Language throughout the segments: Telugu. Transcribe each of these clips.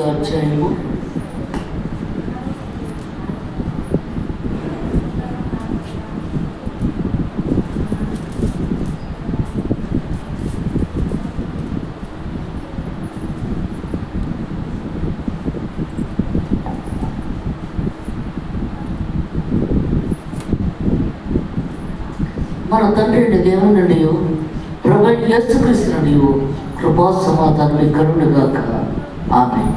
అధ్యాయము మన తండ్రి దేవుని ప్రభు యేసుక్రీస్తు కృపా సమాధానం కరుణగాక. ఆమేన్.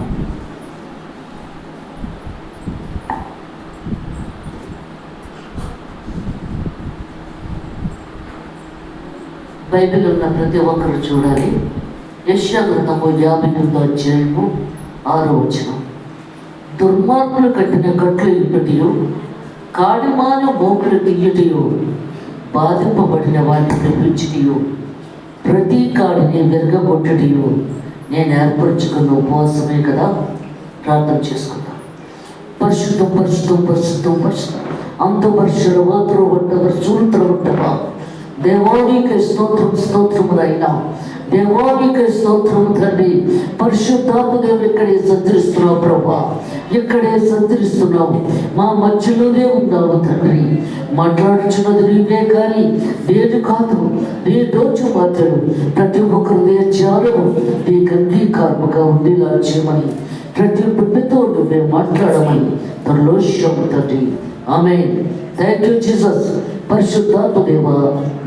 బైబిల్ ఉన్న ప్రతి ఒక్కరు చూడాలి. యెషయా గ్రంథము 58వ అధ్యాయము 6వ వచనం. దుర్మార్గులు కట్టిన కట్లు ఇప్పటియో కాడిమాన మోకులు తీయటియో బాధింపబడిన వాటిని పిలిచిటియో ప్రతి కాడిని విరగొట్టటియో నేను ఏర్పరచుకున్న ఉపవాసమే కదా. ప్రార్థన చేసుకుందాం. పరిశుద్ధం పరిశుద్ధం పరిశుద్ధం పరిశుద్ధం అంత పరిశుద్ధ మాత్రం వంటవర్ చూడవా దేవానికి స్తోత్రం స్తోత్రములైనా దేవానికి స్తోత్రం తండ్రి. పరిశుద్ధాత్మ దేవుడు ఇక్కడే సంచరిస్తున్నావు ప్రభా, ఇక్కడే సంచరిస్తున్నావు, మా మధ్యలోనే ఉన్నావు తండ్రి. మాట్లాడుచున్నది నీవే కానీ నేను కాదు. నీ దోచు మాత్రం ప్రతి ఒక్కరు నీ ధ్యానము నీకు అంగీకారముగా ఉండేలా చేయమని ప్రతి బిడ్డతో నువ్వే మాట్లాడమని తరలోష్యము తండ్రి. ఆమేన్. Thank you Jesus. పరిశుద్ధాత్మ దేవ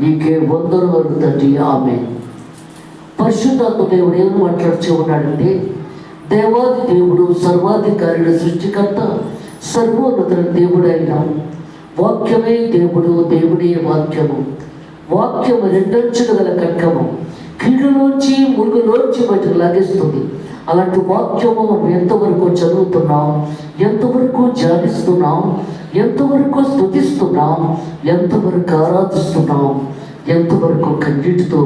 నీకే వందనములు తండ్రి. ఆమేన్. పరిశుద్ధాత్మ దేవుడు ఏమని మాట్లాడుతూ ఉన్నాడంటే, దేవాది దేవుడు సర్వాధికారుల సృష్టికర్త సర్వోన్నతుల దేవుడైన వాక్యమే దేవుడు, దేవుడే వాక్యము. వాక్యము రెండంచులు గల ఖడ్గము, కీడులోంచి మురుగులోంచి బయటకు లాగేస్తుంది. అలాంటి వాక్యము మనం ఎంతవరకు చదువుతున్నాం, ఎంతవరకు ధ్యానిస్తున్నాం, ఎంతవరకు స్తుతిస్తున్నాం, ఎంతవరకు ఆరాధిస్తున్నాం, ఎంతవరకు కన్నీటితో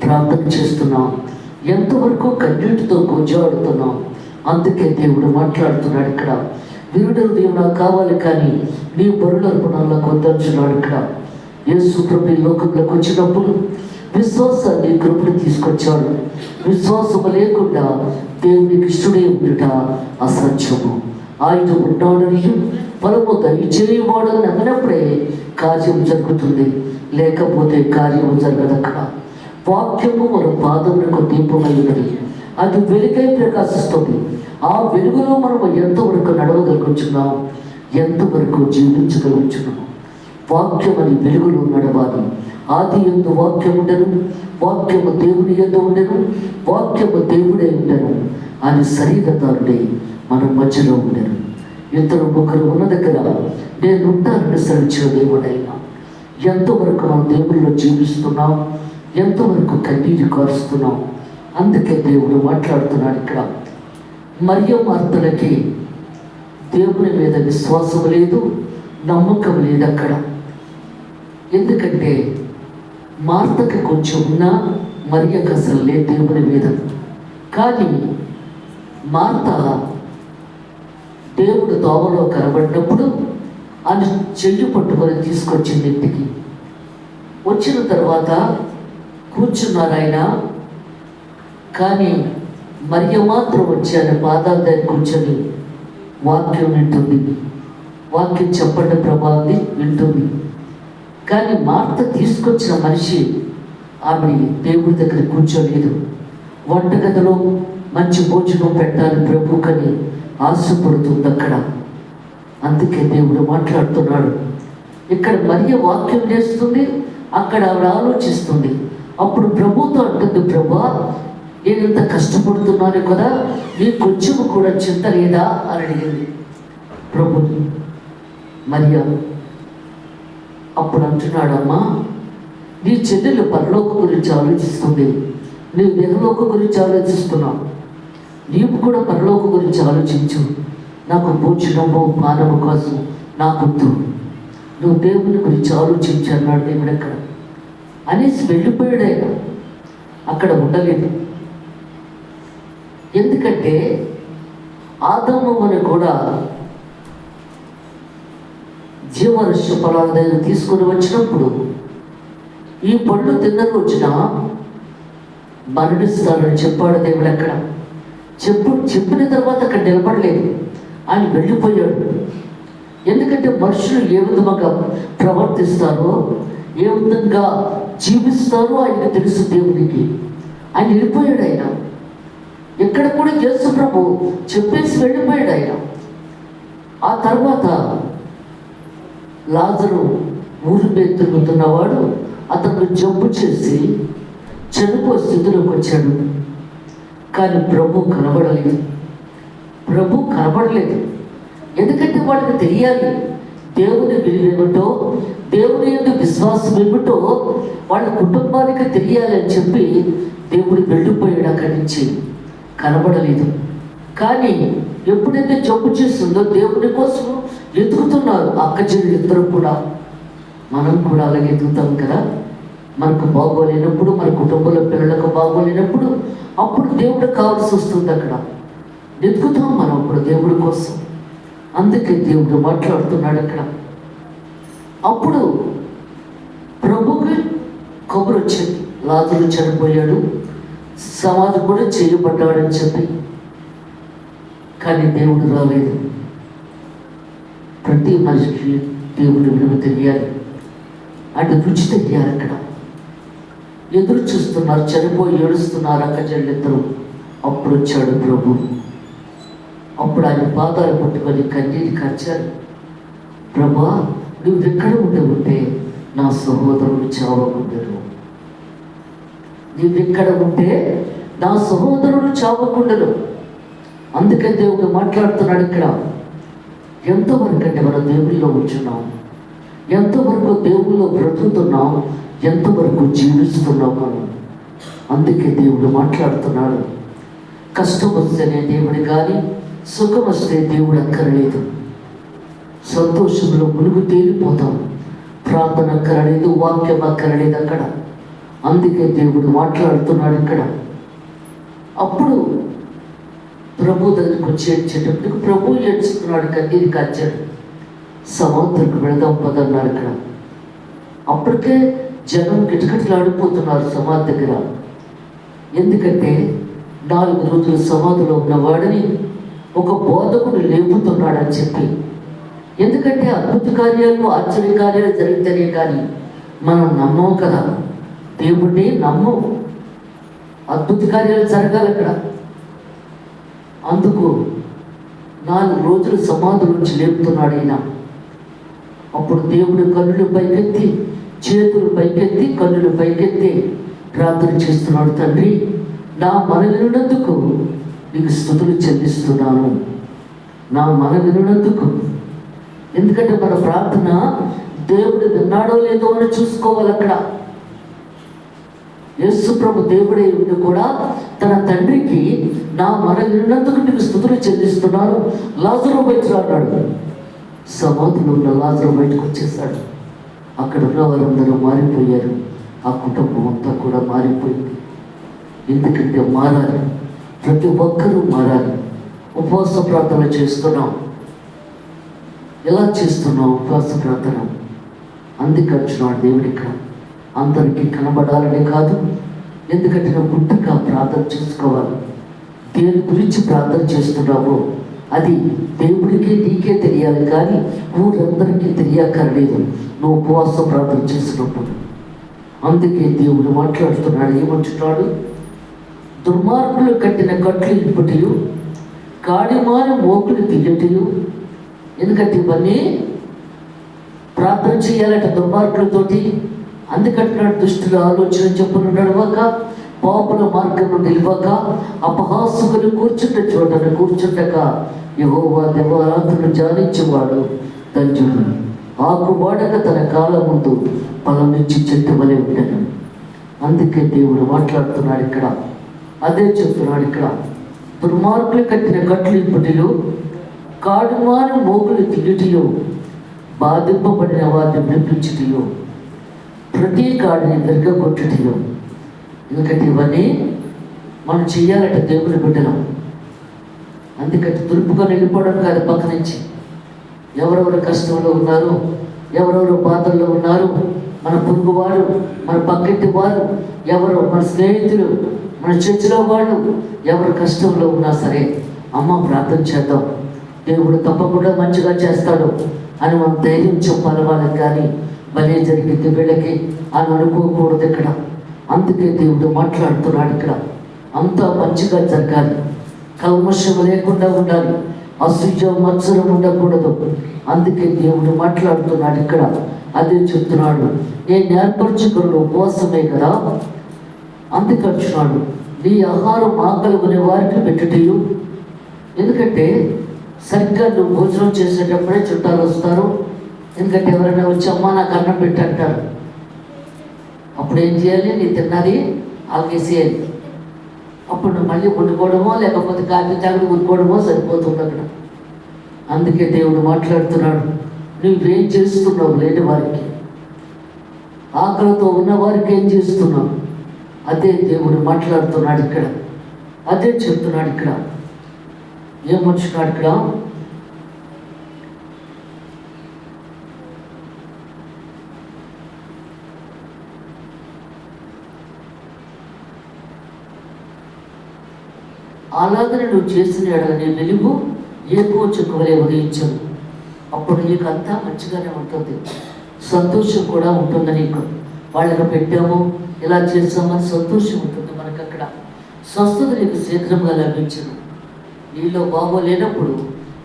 ప్రార్థన చేస్తున్నాం, ఎంతవరకు కన్నీటితో గోజాడుతున్నాం. అందుకే దేవుడు మాట్లాడుతున్నాడు ఇక్కడ. వీరుడు దేవుడు నాకు కావాలి కానీ నీ బరుల అర్పణాల్లో కొందరుచున్నాడు ఇక్కడ. యేసు ప్రభు లోకంలోకి వచ్చినప్పుడు విశ్వాసాన్ని కృపను తీసుకొచ్చాడు. విశ్వాసము లేకుండా దేవునికి ఇష్టడే ఉండుట అసాధ్యము. ఆయన ఉన్నాడని ఫలము దయచేయవాడని నమ్మినప్పుడే కార్యం జరుగుతుంది, లేకపోతే కార్యము జరగదు. అక్కడ వాక్యము మన పాదములకు దీపమై ఉన్నది, అది వెలుగై ప్రకాశిస్తుంది. ఆ వెలుగులో మనం ఎంతవరకు నడవగలుగుతున్నాం, ఎంతవరకు జీవించగలుగుతున్నాం. వాక్యం అని వెలుగులో నడవాలి. ఆది యందు వాక్యం ఉండను, వాక్యము దేవుని యందు ఉండను, వాక్యము దేవుడే ఉండను అని శరీరదారుడే మన మధ్యలో ఉండను. ఇద్దరు ఒకరు ఉన్న దగ్గర నేను ఉంటానని సరించిన దేవుడైనా ఎంతవరకు మనం దేవుల్లో జీవిస్తున్నాం, ఎంతవరకు కన్నీరు కారుస్తున్నాం. అందుకే దేవుడు మాట్లాడుతున్నాడు ఇక్కడ. మరియ మార్తలకి దేవుని మీద విశ్వాసం లేదు, నమ్మకం లేదు అక్కడ. ఎందుకంటే మార్తకి కొంచెం ఉన్నా మరియకు అసలు లేదు దేవుని మీద. కానీ మార్త దేవుడు దోవలో కనబడినప్పుడు ఆయన చెయ్యి పట్టుకొని తీసుకొచ్చింది ఇంటికి. వచ్చిన తర్వాత కూర్చున్నారు ఆయన. కానీ మరియ మాత్రం వచ్చి ఆయన పాదాల దగ్గర కూర్చొని వాక్యం వింటుంది. వాక్యం చెప్పండి ప్రభావం వింటుంది. కానీ మార్త తీసుకొచ్చిన మనిషి ఆమె దేవుడి దగ్గర కూర్చోలేదు. వంటగదిలో మంచి భోజనం పెట్టాలి ప్రభుకని ఆశపడుతుంది అక్కడ. అందుకే దేవుడు మాట్లాడుతున్నాడు ఇక్కడ. మరియ వాక్యం చేస్తుంది, అక్కడ ఆవిడ ఆలోచిస్తుంది. అప్పుడు ప్రభుతో అంటుంది, ప్రభా నేను ఇంత కష్టపడుతున్నాను కదా, నీ కొంచెము కూడా చింత లేదా అని అడిగింది ప్రభుని. మరియ అప్పుడు అంటున్నాడు, అమ్మా నీ చెల్లెలు పరలోక గురించి ఆలోచిస్తుంది, నీవు ఇహలోక గురించి ఆలోచిస్తున్నావు. నీవు కూడా పరలోక గురించి ఆలోచించు. నాకు భోజనము పానము కోసం నాకొద్దు, నువ్వు దేవుని గురించి ఆలోచించు అన్నాడు దేవుడు అక్కడ. అనేసి వెళ్ళిపోయాడు ఆయన. అక్కడ ఉండలేదు. ఎందుకంటే ఆదాముని కూడా జీవవృక్ష ఫలాల దగ్గర తీసుకొని వచ్చినప్పుడు ఈ పళ్ళు తిన్న రోజున మరణిస్తానని చెప్పాడు దేవుడు అక్కడ. చెప్పిన తర్వాత అక్కడ నిలబడలేదు, ఆయన వెళ్ళిపోయాడు. ఎందుకంటే మనుషులు ఏ విధంగా ప్రవర్తిస్తారో, ఏ విధంగా జీవిస్తారో ఆయనకు తెలుసు దేవునికి. ఆయన వెళ్ళిపోయాడు. ఆయన ఎక్కడ కూడా యేసు ప్రభు చెప్పేసి వెళ్ళిపోయాడు ఆయన. ఆ తర్వాత లాజరు ఊరి మీద తిరుగుతున్నవాడు అతను జబ్బు చేసి చనిపో స్థితిలోకి వచ్చాడు. కానీ ప్రభు కనబడలేదు. ఎందుకంటే వాళ్ళకి తెలియాలి దేవుని విలువేమిటో, దేవుని యొక్క విశ్వాసం ఏమిటో వాళ్ళ కుటుంబానికి తెలియాలి అని చెప్పి దేవుడు వెళ్ళిపోయాడు. అక్కడి నుంచి కనబడలేదు. కానీ ఎప్పుడైతే జబ్బు చేస్తుందో దేవుని కోసం ఎదుగుతున్నారు అక్క చెల్లి ఇద్దరు కూడా. మనం కూడా అలాగే ఎదుగుతాం కదా. మనకు బాగోలేనప్పుడు, మన కుటుంబంలో పిల్లలకు బాగోలేనప్పుడు అప్పుడు దేవుడు కావాల్సి వస్తుంది. అక్కడ ఎదుగుతాం మనం అప్పుడు దేవుడి కోసం. అందుకే దేవుడు మాట్లాడుతున్నాడు అక్కడ. అప్పుడు ప్రభుకి కబురు వచ్చింది, లాజరు చనిపోయాడు, సమాధి కూడా చేయబడ్డాడని చెప్పి. కానీ దేవుడు రాలేదు. ప్రతి మనిషికి దేవుడు విలువ తెలియాలి, అంటే రుచి తెలియాలి. అక్కడ ఎదురు చూస్తున్నారు, చనిపోయి ఏడుస్తున్నారు అక్క చెల్లిద్దరు. అప్పుడు వచ్చాడు ప్రభు. అప్పుడు ఆయన పాదాలు పట్టుకొని కన్నీటి కార్చారు. ప్రభా, నువ్వు ఎక్కడ ఉంటే నా సహోదరుడు చావకుండరు. నువ్వెక్కడ ఉంటే నా సహోదరుడు చావకుండరు. అందుకే దేవుడు మాట్లాడుతున్నాడు ఇక్కడ. ఎంతవరకు అంటే మనం దేవుల్లో ఉంచున్నాం, ఎంతవరకు దేవుల్లో బ్రతుకుతున్నాం, ఎంతవరకు జీవిస్తున్నాం మనం. అందుకే దేవుడు మాట్లాడుతున్నాడు. కష్టం వస్తేనే దేవుడు కానీ, సుఖం వస్తే దేవుడు అక్కరలేదు. సంతోషంలో మునుగు తేలిపోతాం. ప్రార్థన అక్కరలేదు, వాక్యం అక్కరలేదు అక్కడ. అందుకే దేవుడు మాట్లాడుతున్నాడు ఇక్కడ. అప్పుడు ప్రభు దగ్గరికి వచ్చి ఏడ్చేటప్పటికి ప్రభు ఏడ్చుతున్నాడు, కన్నీరు కార్చాడు. సముద్రకు వెళదాం పదన్నాడు ఇక్కడ. అప్పటికే జనం కిటకిటలాడిపోతున్నారు సమాధి దగ్గర. ఎందుకంటే 4 రోజులు సమాధిలో ఉన్నవాడిని ఒక బోధకుడు లేపుతున్నాడని చెప్పి. ఎందుకంటే అద్భుత కార్యాలు, ఆశ్చర్య కార్యాలు జరిగితేనే కానీ మనం నమ్మం కదా. దేవుడిని నమ్మం. అద్భుత కార్యాలు జరగాలి అక్కడ. అందుకు 4 రోజులు సమాధి నుంచి లేపుతున్నాడు ఈయన. అప్పుడు దేవుడు కన్నులు పైకెత్తి, చేతులు పైకెత్తి, కన్నులు పైకెత్తి ప్రార్థన చేస్తున్నాడు. తండ్రి, నా మనవి వినున్నందుకు నీకు స్తుతులు చెల్లిస్తున్నాను. నా మనవి వినున్నందుకు. ఎందుకంటే మన ప్రార్థన దేవుడు విన్నాడో లేదో అని చూసుకోవాలి అక్కడ. యేసు ప్రభు దేవుడే ఉండి కూడా తన తండ్రికి నా మనవి వినున్నందుకు నీకు స్తుతులు చెల్లిస్తున్నాను, లాజరు బయటకు అన్నాడు. సమాధిలో ఉన్న లాజరు బయటకు వచ్చేసాడు. అక్కడ ఉన్న వారందరూ మారిపోయారు. ఆ కుటుంబం అంతా కూడా మారిపోయింది. ఎందుకంటే మారాలి, ప్రతి ఒక్కరూ మారాలి. ఉపవాస ప్రార్థన చేస్తున్నాం. ఎలా చేస్తున్నాం ఉపవాస ప్రార్థన? అందుకంటున్నాడు దేవుడు ఇక్కడ. అందరికీ కనబడాలనే కాదు, ఎందుకంటే నువ్వు గుట్టుగా ప్రార్థన చేసుకోవాలి. దేని గురించి ప్రార్థన చేస్తున్నావో అది దేవుడికి నీకే తెలియాలి, కానీ ఊరందరికీ తెలియకర్లేదు నువ్వు ఉపవాస ప్రార్థన చేసినప్పుడు. అందుకే దేవుడు మాట్లాడుతున్నాడు. ఏమంటున్నాడు? దుర్మార్గులు కట్టిన కట్లు ఇప్పటియు, కాడిమాని మోకులు తీయటయు. ఎందుకంటే ఇవన్నీ ప్రార్థన చేయాలంటే దుర్మార్గులతోటి. అందుకంటున్నాడు, దుష్టుల ఆలోచన చెప్పులు నడవక, పాపుల మార్గము నిలవక, అపహాసుకులు కూర్చుండక యెహోవా దేవారాధనలు జానించేవాడు ధన్యుడు. ఆకు వాడక తన కాలం ముందు ఫలమిచ్చి చెట్టు వలె ఉండను. అందుకే దేవుడు మాట్లాడుతున్నాడు ఇక్కడ. అదే చెప్తున్నాడు ఇక్కడ. దుర్మార్గులు కట్టిన కట్లు ఇప్పటిలో, కాడుమాని మోగులు తిరిగిటియో, బాధింపబడిన వారిని వినిపించుటియో, ప్రతి కాడిని విరగొట్టుటియో. ఎందుకంటే ఇవన్నీ మనం చెయ్యాలంటే దేవుని బిడ్డలం. అందుకంటే దులుపుకొని వెళ్ళిపోవడం కాదు. పక్క నుంచి ఎవరెవరు కష్టంలో ఉన్నారు, ఎవరెవరు బాధల్లో ఉన్నారు, మన పొరుగువారు, మన పక్కింటి వారు, ఎవరు మన స్నేహితులు, మన చర్చిలో వాళ్ళు ఎవరు కష్టంలో ఉన్నా సరే, అమ్మ ప్రార్థన చేద్దాం, దేవుడు తప్పకుండా మంచిగా చేస్తాడు అని మనం ధైర్యం చెప్పాలి వాళ్ళకి. కానీ భలే జరిగింది వీళ్ళకి అని అనుకోకూడదు ఇక్కడ. అందుకే దేవుడు మాట్లాడుతున్నాడు ఇక్కడ. అంతా మంచిగా జరగాలి, కల్మషం లేకుండా ఉండాలి, అసూయ మత్సరం ఉండకూడదు. అందుకే దేవుడు మాట్లాడుతున్నాడు ఇక్కడ. అదే చెప్తున్నాడు, నేను ఏర్పరచుకున్న ఉపవాసమే కదా. అందుకే అంటున్నాడు, నీ ఆహారం ఆకలి కొనే వారికి పెట్టుటయు. ఎందుకంటే సరిగ్గా నువ్వు భోజనం చేసేటప్పుడే చుట్టాలు వస్తారు. ఎందుకంటే ఎవరైనా వచ్చి అమ్మ నాకు అన్నం పెట్టంటారు. అప్పుడు ఏం చేయాలి? నీ తిన్నది ఆగేసేయాలి. అప్పుడు నువ్వు మళ్ళీ వండుకోవడమో లేకపోతే కాఫీ తాగుడు వండుకోవడమో సరిపోతుంది అక్కడ. అందుకే దేవుడు మాట్లాడుతున్నాడు, నువ్వేం చేస్తున్నావు లేని వారికి, ఆకలితో ఉన్న వారికి ఏం చేస్తున్నావు? అదే దేవుడు మాట్లాడుతున్నాడు ఇక్కడ. అదే చెప్తున్నాడు ఇక్కడ. ఏమంటున్నాడు ఇక్కడ? అలాగనే నువ్వు చేసిన ఎడల నీ వెలుగు ఎక్కువ చుక్కవలే ఉదయించను. అప్పుడు నీకు అంతా మంచిగానే ఉంటుంది, సంతోషం కూడా ఉంటుంది. నీకు వాళ్ళకి పెట్టాము, ఇలా చేస్తామని సంతోషం ఉంటుంది మనకు అక్కడ. స్వస్థత నీకు శీఘ్రంగా లభించను. నీలో బాగోలేనప్పుడు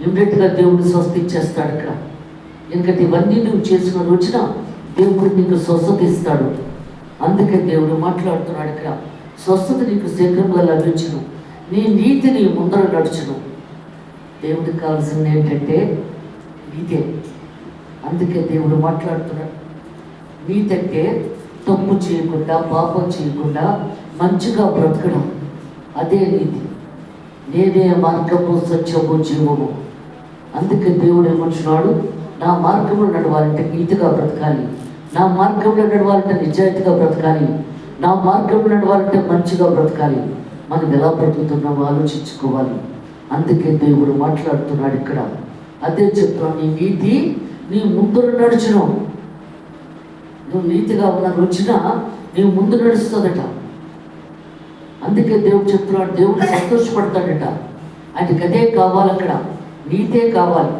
ఇమ్మీడియట్గా దేవుడు స్వస్థ ఇచ్చేస్తాడు ఇక్కడ. ఎందుకంటే ఇవన్నీ నువ్వు చేసిన రోజున దేవుడు నీకు స్వస్థత ఇస్తాడు. అందుకే దేవుడు మాట్లాడుతున్నాడు ఇక్కడ, స్వస్థత నీకు శీఘ్రంగా లభించును, నీ నీతిని ముందర నడుచును. దేవుడికి కావాల్సింది ఏంటంటే నీతే. అందుకే దేవుడు మాట్లాడుతున్నాడు. నీతి అంటే తప్పు చేయకుండా, పాపం చేయకుండా మంచిగా బ్రతకడం, అదే నీతి. నేనే మార్గము, సత్యము, జీవము. అందుకే దేవుడు ఏమంటున్నాడు, నా మార్గంలో నడవాలంటే నీతిగా బ్రతకాలి, నా మార్గంలో నడవాలంటే నిజాయితీగా బ్రతకాలి, నా మార్గంలో నడవాలంటే మంచిగా బ్రతకాలి. మనం ఎలా బ్రతుకుతున్నామో ఆలోచించుకోవాలి. అందుకే దేవుడు మాట్లాడుతున్నాడు ఇక్కడ. అదే చెప్తున్నాను, నీ నీతి నీ ముందు నడుచును. నువ్వు నీతిగా ఉన్న రోజున నీ ముందు నడుస్తుందట. అందుకే దేవుడు చెప్తున్నాడు, దేవుడు సంతోషపడతాడట. ఆయనకి అదే కావాలి అక్కడ, నీతే కావాలి.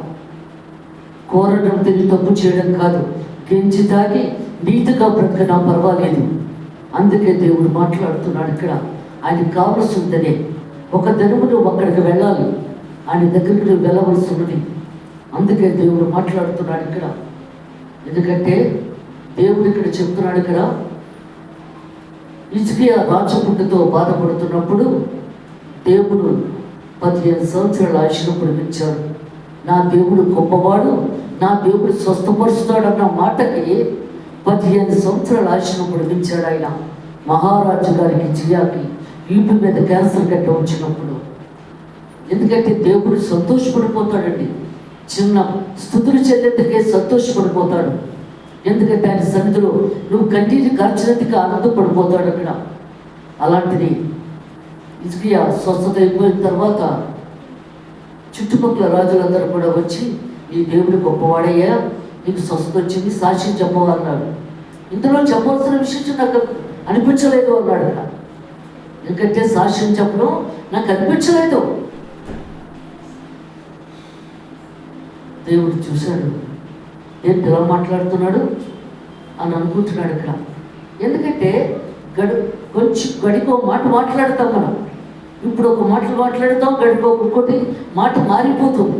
కోరడం తిని తప్పు చేయడం కాదు, గెంచి తాగి నీతిగా బ్రతకడం పర్వాలేదు. అందుకే దేవుడు మాట్లాడుతున్నాడు ఇక్కడ. ఆయనకి కావలసిందనే ఒక దినము నువ్వు అక్కడికి వెళ్ళాలి, ఆయన దగ్గరికి నువ్వు వెళ్ళవలసి ఉన్నది. అందుకే దేవుడు మాట్లాడుతున్నాడు ఇక్కడ. ఎందుకంటే దేవుడు ఇక్కడ చెప్తున్నాడు ఇక్కడ, హిజ్కియా రాజపుట్టుతో బాధపడుతున్నప్పుడు దేవుడు 15 సంవత్సరాల ఆయుష్ను పొడిగించాడు. నా దేవుడు గొప్పవాడు, నా దేవుడు స్వస్థపరుస్తాడు అన్న మాటకి 15 సంవత్సరాల ఆయుష్ను పొడిగించాడు ఆయన. మహారాజు గారికి జియాకి ఈపు మీద క్యాన్సర్ గడ్డ వచ్చినప్పుడు. ఎందుకంటే దేవుడు సంతోషపడిపోతాడండి. చిన్న స్తుతులు చెల్లేందుకే సంతోషపడిపోతాడు. ఎందుకంటే ఆయన సన్నిధిలో నువ్వు కన్నీరు కార్చినందుకు ఆనందపడిపోతాడు అక్కడ. అలాంటిది హిజ్కియా స్వస్థత అయిపోయిన తర్వాత చుట్టుపక్కల రాజులందరూ కూడా వచ్చి, ఈ దేవుడు గొప్పవాడయ్యా, నీకు స్వస్థత వచ్చింది, సాక్ష్యం చెప్పవన్నాడు. ఇందులో చెప్పవలసిన విషయం నాకు అనిపించలేదు అన్నాడు. ఎందుకంటే సాక్ష్యం చెప్పడం నాకు అనిపించలేదు. దేవుడు చూశాడు, ఏంటి ఎలా మాట్లాడుతున్నాడు అని అనుకుంటున్నాడు ఇక్కడ. ఎందుకంటే కొంచెం గడికో మాట మాట్లాడతాం మనం. ఇప్పుడు ఒక మాటలు మాట్లాడతాం, గడికో ఇంకోటి మాట మారిపోతుంది.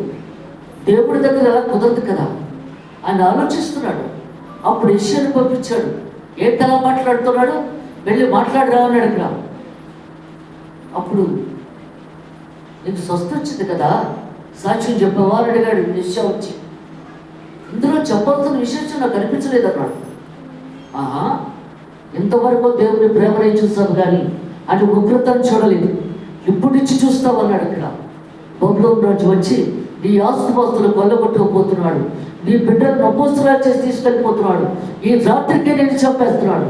దేవుడి దగ్గర ఎలా కుదరదు కదా. ఆయన ఆలోచిస్తున్నాడు. అప్పుడు యెషయాను పంపించాడు. ఏంటి అలా మాట్లాడుతున్నాడు, వెళ్ళి మాట్లాడరా అన్నాడు ఇక్కడ. అప్పుడు నీకు స్వస్థ వచ్చింది కదా, సాక్ష్యం చెప్పవా అని అడిగాడు యెషయా వచ్చి. ఇందులో చెప్పాల్సిన విషయం నాకు అనిపించలేదు అన్నాడు. ఆహా, ఇంతవరకు దేవుని ప్రేమనే చూస్తావు కానీ అది ఉగ్రతను చూడలేదు, ఇప్పుడు నుంచి చూస్తావు అన్నాడు ఇక్కడ. బబులోను రాజు వచ్చి నీ ఆస్తుపాస్తులు కొల్లగొట్టుకుపోతున్నాడు, నీ బిడ్డను నపోస్తురాలు చేసి తీసుకెళ్ళిపోతున్నాడు, ఈ రాత్రికే నేను చంపేస్తున్నాడు.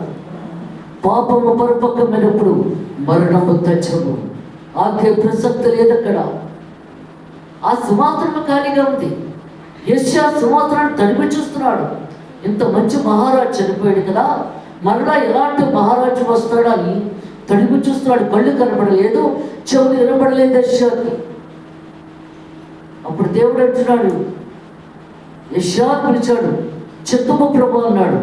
పాపము పరిపక్వమైనప్పుడు మరణము తచ్చము, ఆకే ప్రసక్తి లేదక్కడ. ఆ సింహాసనం ఖాళీగా ఉంది. యెషయా సింహాసనాన్ని తడిపి చూస్తున్నాడు. ఇంత మంచి మహారాజు చనిపోయాడు కదా, మరలా ఎలాంటి మహారాజు వస్తాడని తడిమి చూస్తున్నాడు, కళ్ళు కనపడలేదు, చెవులు వినపడలేదు యెషయాకి. అప్పుడు దేవుడు అంటున్నాడు, యెషయా పిలిచాడు, చెప్పుము ప్రభు అన్నాడు.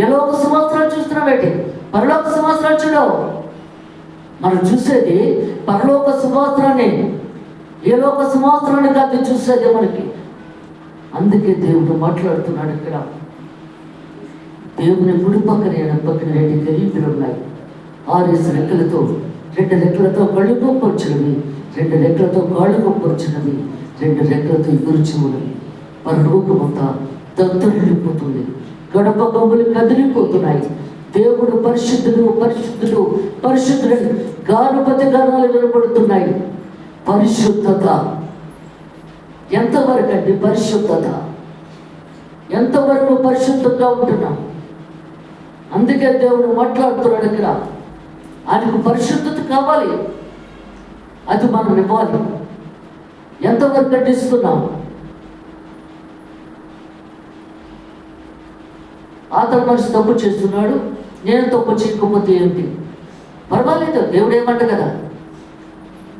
ఏలోక సంవత్సరాలు చూస్తున్నామేంటి? పరలోక సంవత్సరాలు చూడవు. మనం చూసేది పరలోక సంవత్సరాన్ని, ఏలోక సంవత్సరాన్ని కాదు చూసేది మనకి. అందుకే దేవుడు మాట్లాడుతున్నాడు ఇక్కడ. దేవుని గుడి పక్కన ఎడం పక్కన 2 కెరూబులు ఉన్నాయి. 6 రెక్కలతో, 2 రెక్కలతో కళ్ళు కొప్పొచ్చినవి, 2 రెక్కలతో కాళ్ళు కొప్పొచ్చినవి, 2 రెక్కలతో ఎగురుచున్నవి. పరలోకమంతా దత్తరిల్లిపోతుంది, గడప గొంగులు కదిలిపోతున్నాయి. దేవుడు పరిశుద్ధుడు పరిశుద్ధుడు పరిశుద్ధుడు గానపతి గానాలు వినబడుతున్నాయి. పరిశుద్ధత ఎంతవరకు అండి? పరిశుద్ధత ఎంతవరకు పరిశుద్ధంగా ఉంటున్నాం? అందుకే దేవుడు మాట్లాడుతున్నాడు ఇక్కడ. ఆయనకు పరిశుద్ధత కావాలి, అది మనం ఇవ్వాలి. ఎంతవరకు అందిస్తున్నాం? అతను మనిషి తప్పు చేస్తున్నాడు, నేను తప్పు చేయకపోతే ఏంటి? పర్వాలేదు, దేవుడు ఏమంట కదా,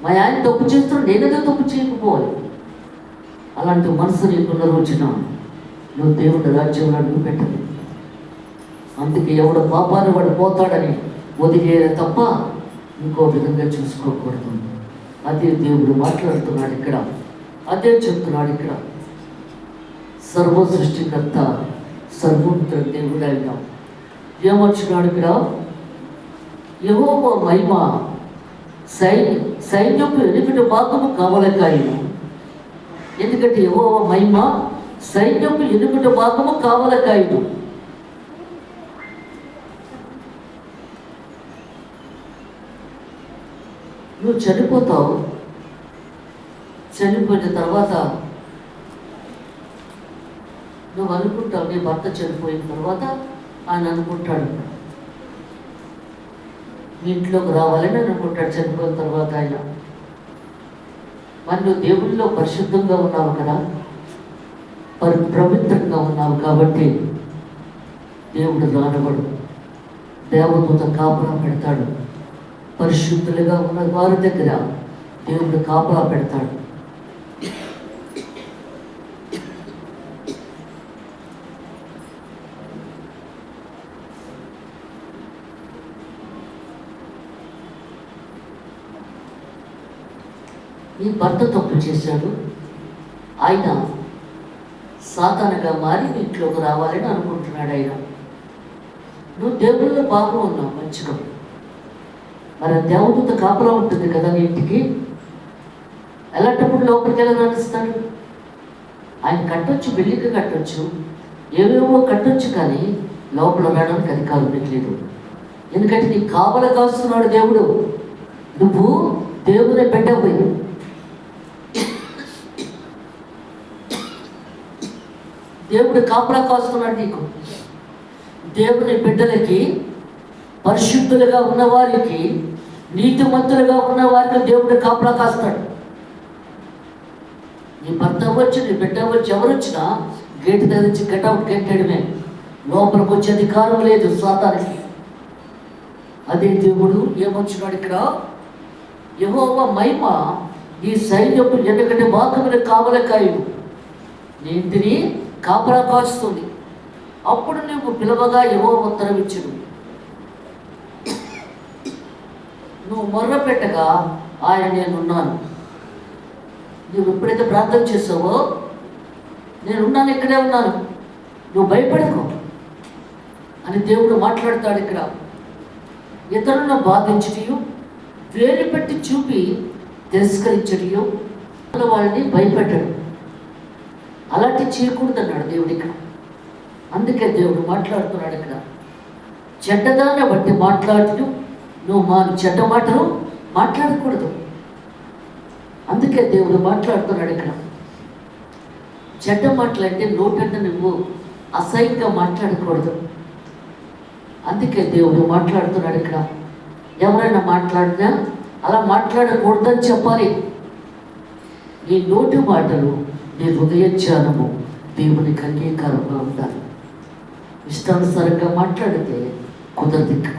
మా ఆయన తప్పు చేస్తున్నాడు, నేనేదో తప్పు చేయకపోవాలి. అలాంటి మనసు నీకున్న రోజున నువ్వు దేవుడి రాజ్యంలో అడుగు పెట్టదు. అందుకే ఎవడు పాపాన్ని వాడు పోతాడని వదిలేయ తప్ప ఇంకో విధంగా చూసుకోకూడదు. అదే దేవుడు మాట్లాడుతున్నాడు ఇక్కడ, అదే చెప్తున్నాడు ఇక్కడ. సర్వ సృష్టికర్త సర్వోన్నత దేవుడు ఆయన ఏమొచ్చినాడు ఇక్కడ? యెహోవా మహిమ సైన్యపు ఎనిమిది భాగము కావలకాయను. ఎందుకంటే యెహోవా మహిమ సైన్యపు 8 భాగము కావలకాయను. నువ్వు చనిపోతావు, చనిపోయిన తర్వాత నువ్వు అనుకుంటావు, నీ భర్త చనిపోయిన తర్వాత ఆయన అనుకుంటాడు మీ ఇంట్లోకి రావాలని అనుకుంటాడు చనిపోయిన తర్వాత ఆయన. మరి నువ్వు దేవుళ్ళలో పరిశుద్ధంగా ఉన్నావు కదా, పవిత్రంగా ఉన్నావు కాబట్టి దేవుడు రానవడు, దేవదూత కాపలా పెడతాడు. పరిశుద్ధులుగా ఉన్న వారి దగ్గర దేవుడు కాపలా పెడతాడు. నీ భర్త తప్పు చేశాడు, ఆయన సాతానుగా మారి నీ ఇంట్లోకి రావాలని అనుకుంటున్నాడు ఆయన. నువ్వు దేవుళ్ళలో బాగా ఉన్నావు, మంచిగా. మరి దేవదూత కాపలా ఉంటుంది కదా నీ ఇంటికి. ఎలాంటప్పుడు లోపలికి ఎలా నడుస్తాడు? ఆయన కట్టొచ్చు, బిల్డింగ్ కట్టొచ్చు, ఏవేవో కట్టొచ్చు, కానీ లోపల ఉండడానికి అధికారం లేదు. ఎందుకంటే నీకు కాపలా కాస్తున్నాడు దేవుడు. నువ్వు దేవుని పెట్టబోయి దేవుడు కాపలా కాస్తున్నాడు నీకు. దేవుని బిడ్డలకి, పరిశుద్ధులుగా ఉన్నవారికి, నీతిమంతులుగా ఉన్నవారికి దేవుడు కాపలా కాస్తాడు. నీ భర్త అవ్వచ్చు, నీ బిడ్డ అవ్వచ్చు, ఎవరు వచ్చినా గేటు దగ్గర నుంచి గెట్అవుట్ గెట్టడమే. లోపలికి వచ్చే అధికారం లేదు సాతానికి. అదే దేవుడు ఏమొచ్చినాడు ఇక్కడ? యెహోవా మహిమ ఈ సైన్యపు 8 భాగములు కావలకాయను. నీ ఇంటిని కాపలా కాస్తుంది. అప్పుడు నువ్వు పిలవగా యెహోవా ఉత్తరం ఇచ్చును. నువ్వు మొర్ర పెట్టగా ఆయన నేనున్నాను. నువ్వు ఎప్పుడైతే ప్రార్థన చేసావో, నేనున్నాను, ఇక్కడే ఉన్నాను, నువ్వు భయపడకు అని దేవుడు మాట్లాడతాడు ఇక్కడ. ఇతరులను బాధించటయు, వేలు పెట్టి చూపి తిరస్కరించటయు, వాళ్ళని భయపెట్టడు. అలాంటి చేయకూడదు అన్నాడు దేవుడు ఇక్కడ. అందుకే దేవుడు మాట్లాడుతున్నాడు ఇక్కడ. చెడ్డదాన్ని బట్టి మాట్లాడుతూ నువ్వు చెడ్డ మాటలు మాట్లాడకూడదు. అందుకే దేవుడు మాట్లాడుతున్నాడు ఇక్కడ. చెడ్డ మాటలు అంటే నోటంటే నువ్వు అసహ్యంగా మాట్లాడకూడదు. అందుకే దేవుడు మాట్లాడుతున్నాడు ఇక్కడ. ఎవరైనా మాట్లాడినా అలా మాట్లాడకూడదని చెప్పాలి. నీ నోటి మాటలు, నీ హృదయ ధ్యానము దేవునికి అంగీకారంగా ఉండాలి. ఇష్టానుసారంగా మాట్లాడితే కుదరదు ఇక్కడ.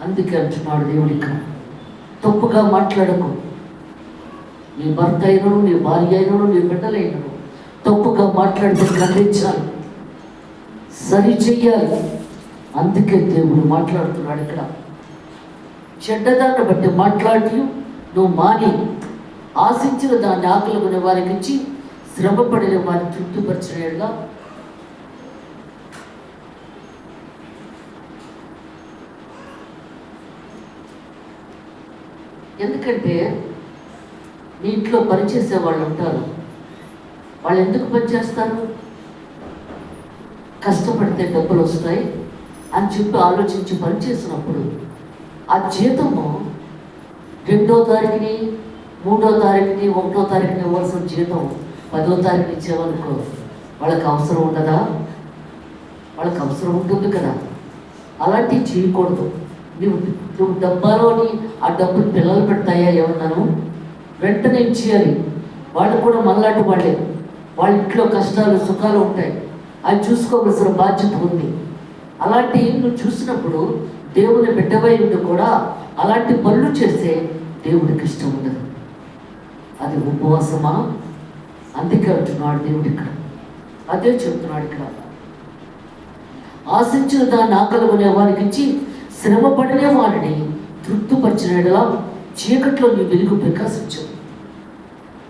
అందుకే అంటున్నాడు దేవుడు ఇక్కడ, తప్పుగా మాట్లాడకు. నీ భర్త అయినను, నీ భార్య అయినను, నీ బిడ్డలైనను తప్పుగా మాట్లాడితే ఖండించాలి, సరి చెయ్యాలి. అందుకే దేవుడు మాట్లాడుతున్నాడు ఇక్కడ. చెడ్డదాన్ని బట్టి మాట్లాడి నువ్వు మాని, ఆశించిన దాన్ని ఆకలిగొనే వారికి ఇచ్చి శ్రమపడిన వారిని తృప్తిపరిచినట్లుగా ఎందుకంటే మీ ఇంట్లో పనిచేసే వాళ్ళు ఉంటారు. వాళ్ళు ఎందుకు పనిచేస్తారు? కష్టపడితే డబ్బులు వస్తాయి అని చెప్పి ఆలోచించి పనిచేసినప్పుడు ఆ జీతము 2వ తారీఖుని, 3వ తారీఖుని, 1వ తారీఖుని ఇవ్వాల్సిన జీతం 10వ తారీఖుని ఇచ్చేవనుకో, వాళ్ళకి అవసరం ఉండదా? వాళ్ళకి అవసరం ఉంటుంది కదా. అలాంటివి చేయకూడదు. నువ్వు డబ్బాలోని ఆ డబ్బులు పిల్లలు పెడతాయా ఏమన్నాను? వెంటనే ఇచ్చేయాలి. వాళ్ళు కూడా మనలాంటి వాళ్ళే. వాళ్ళ ఇంట్లో కష్టాలు సుఖాలు ఉంటాయి, అవి చూసుకోవలసిన బాధ్యత ఉంది. అలాంటి నువ్వు చూసినప్పుడు దేవుని బిడ్డవై ఉండి కూడా అలాంటి పనులు చేస్తే దేవుడికి ఇష్టం ఉండదు. అది ఉపవాసమా? అందుకే అంటున్నాడు దేవుడు ఇక్కడ, అదే చెప్తున్నాడు ఇక్కడ. ఆశించిన దాన్ని ఆకలిగొనే వారికి ఇచ్చి శ్రమ పడిన వారిని తృప్తిపరిచినలా చీకట్లో నీ వెలుగు ప్రకాశించదు.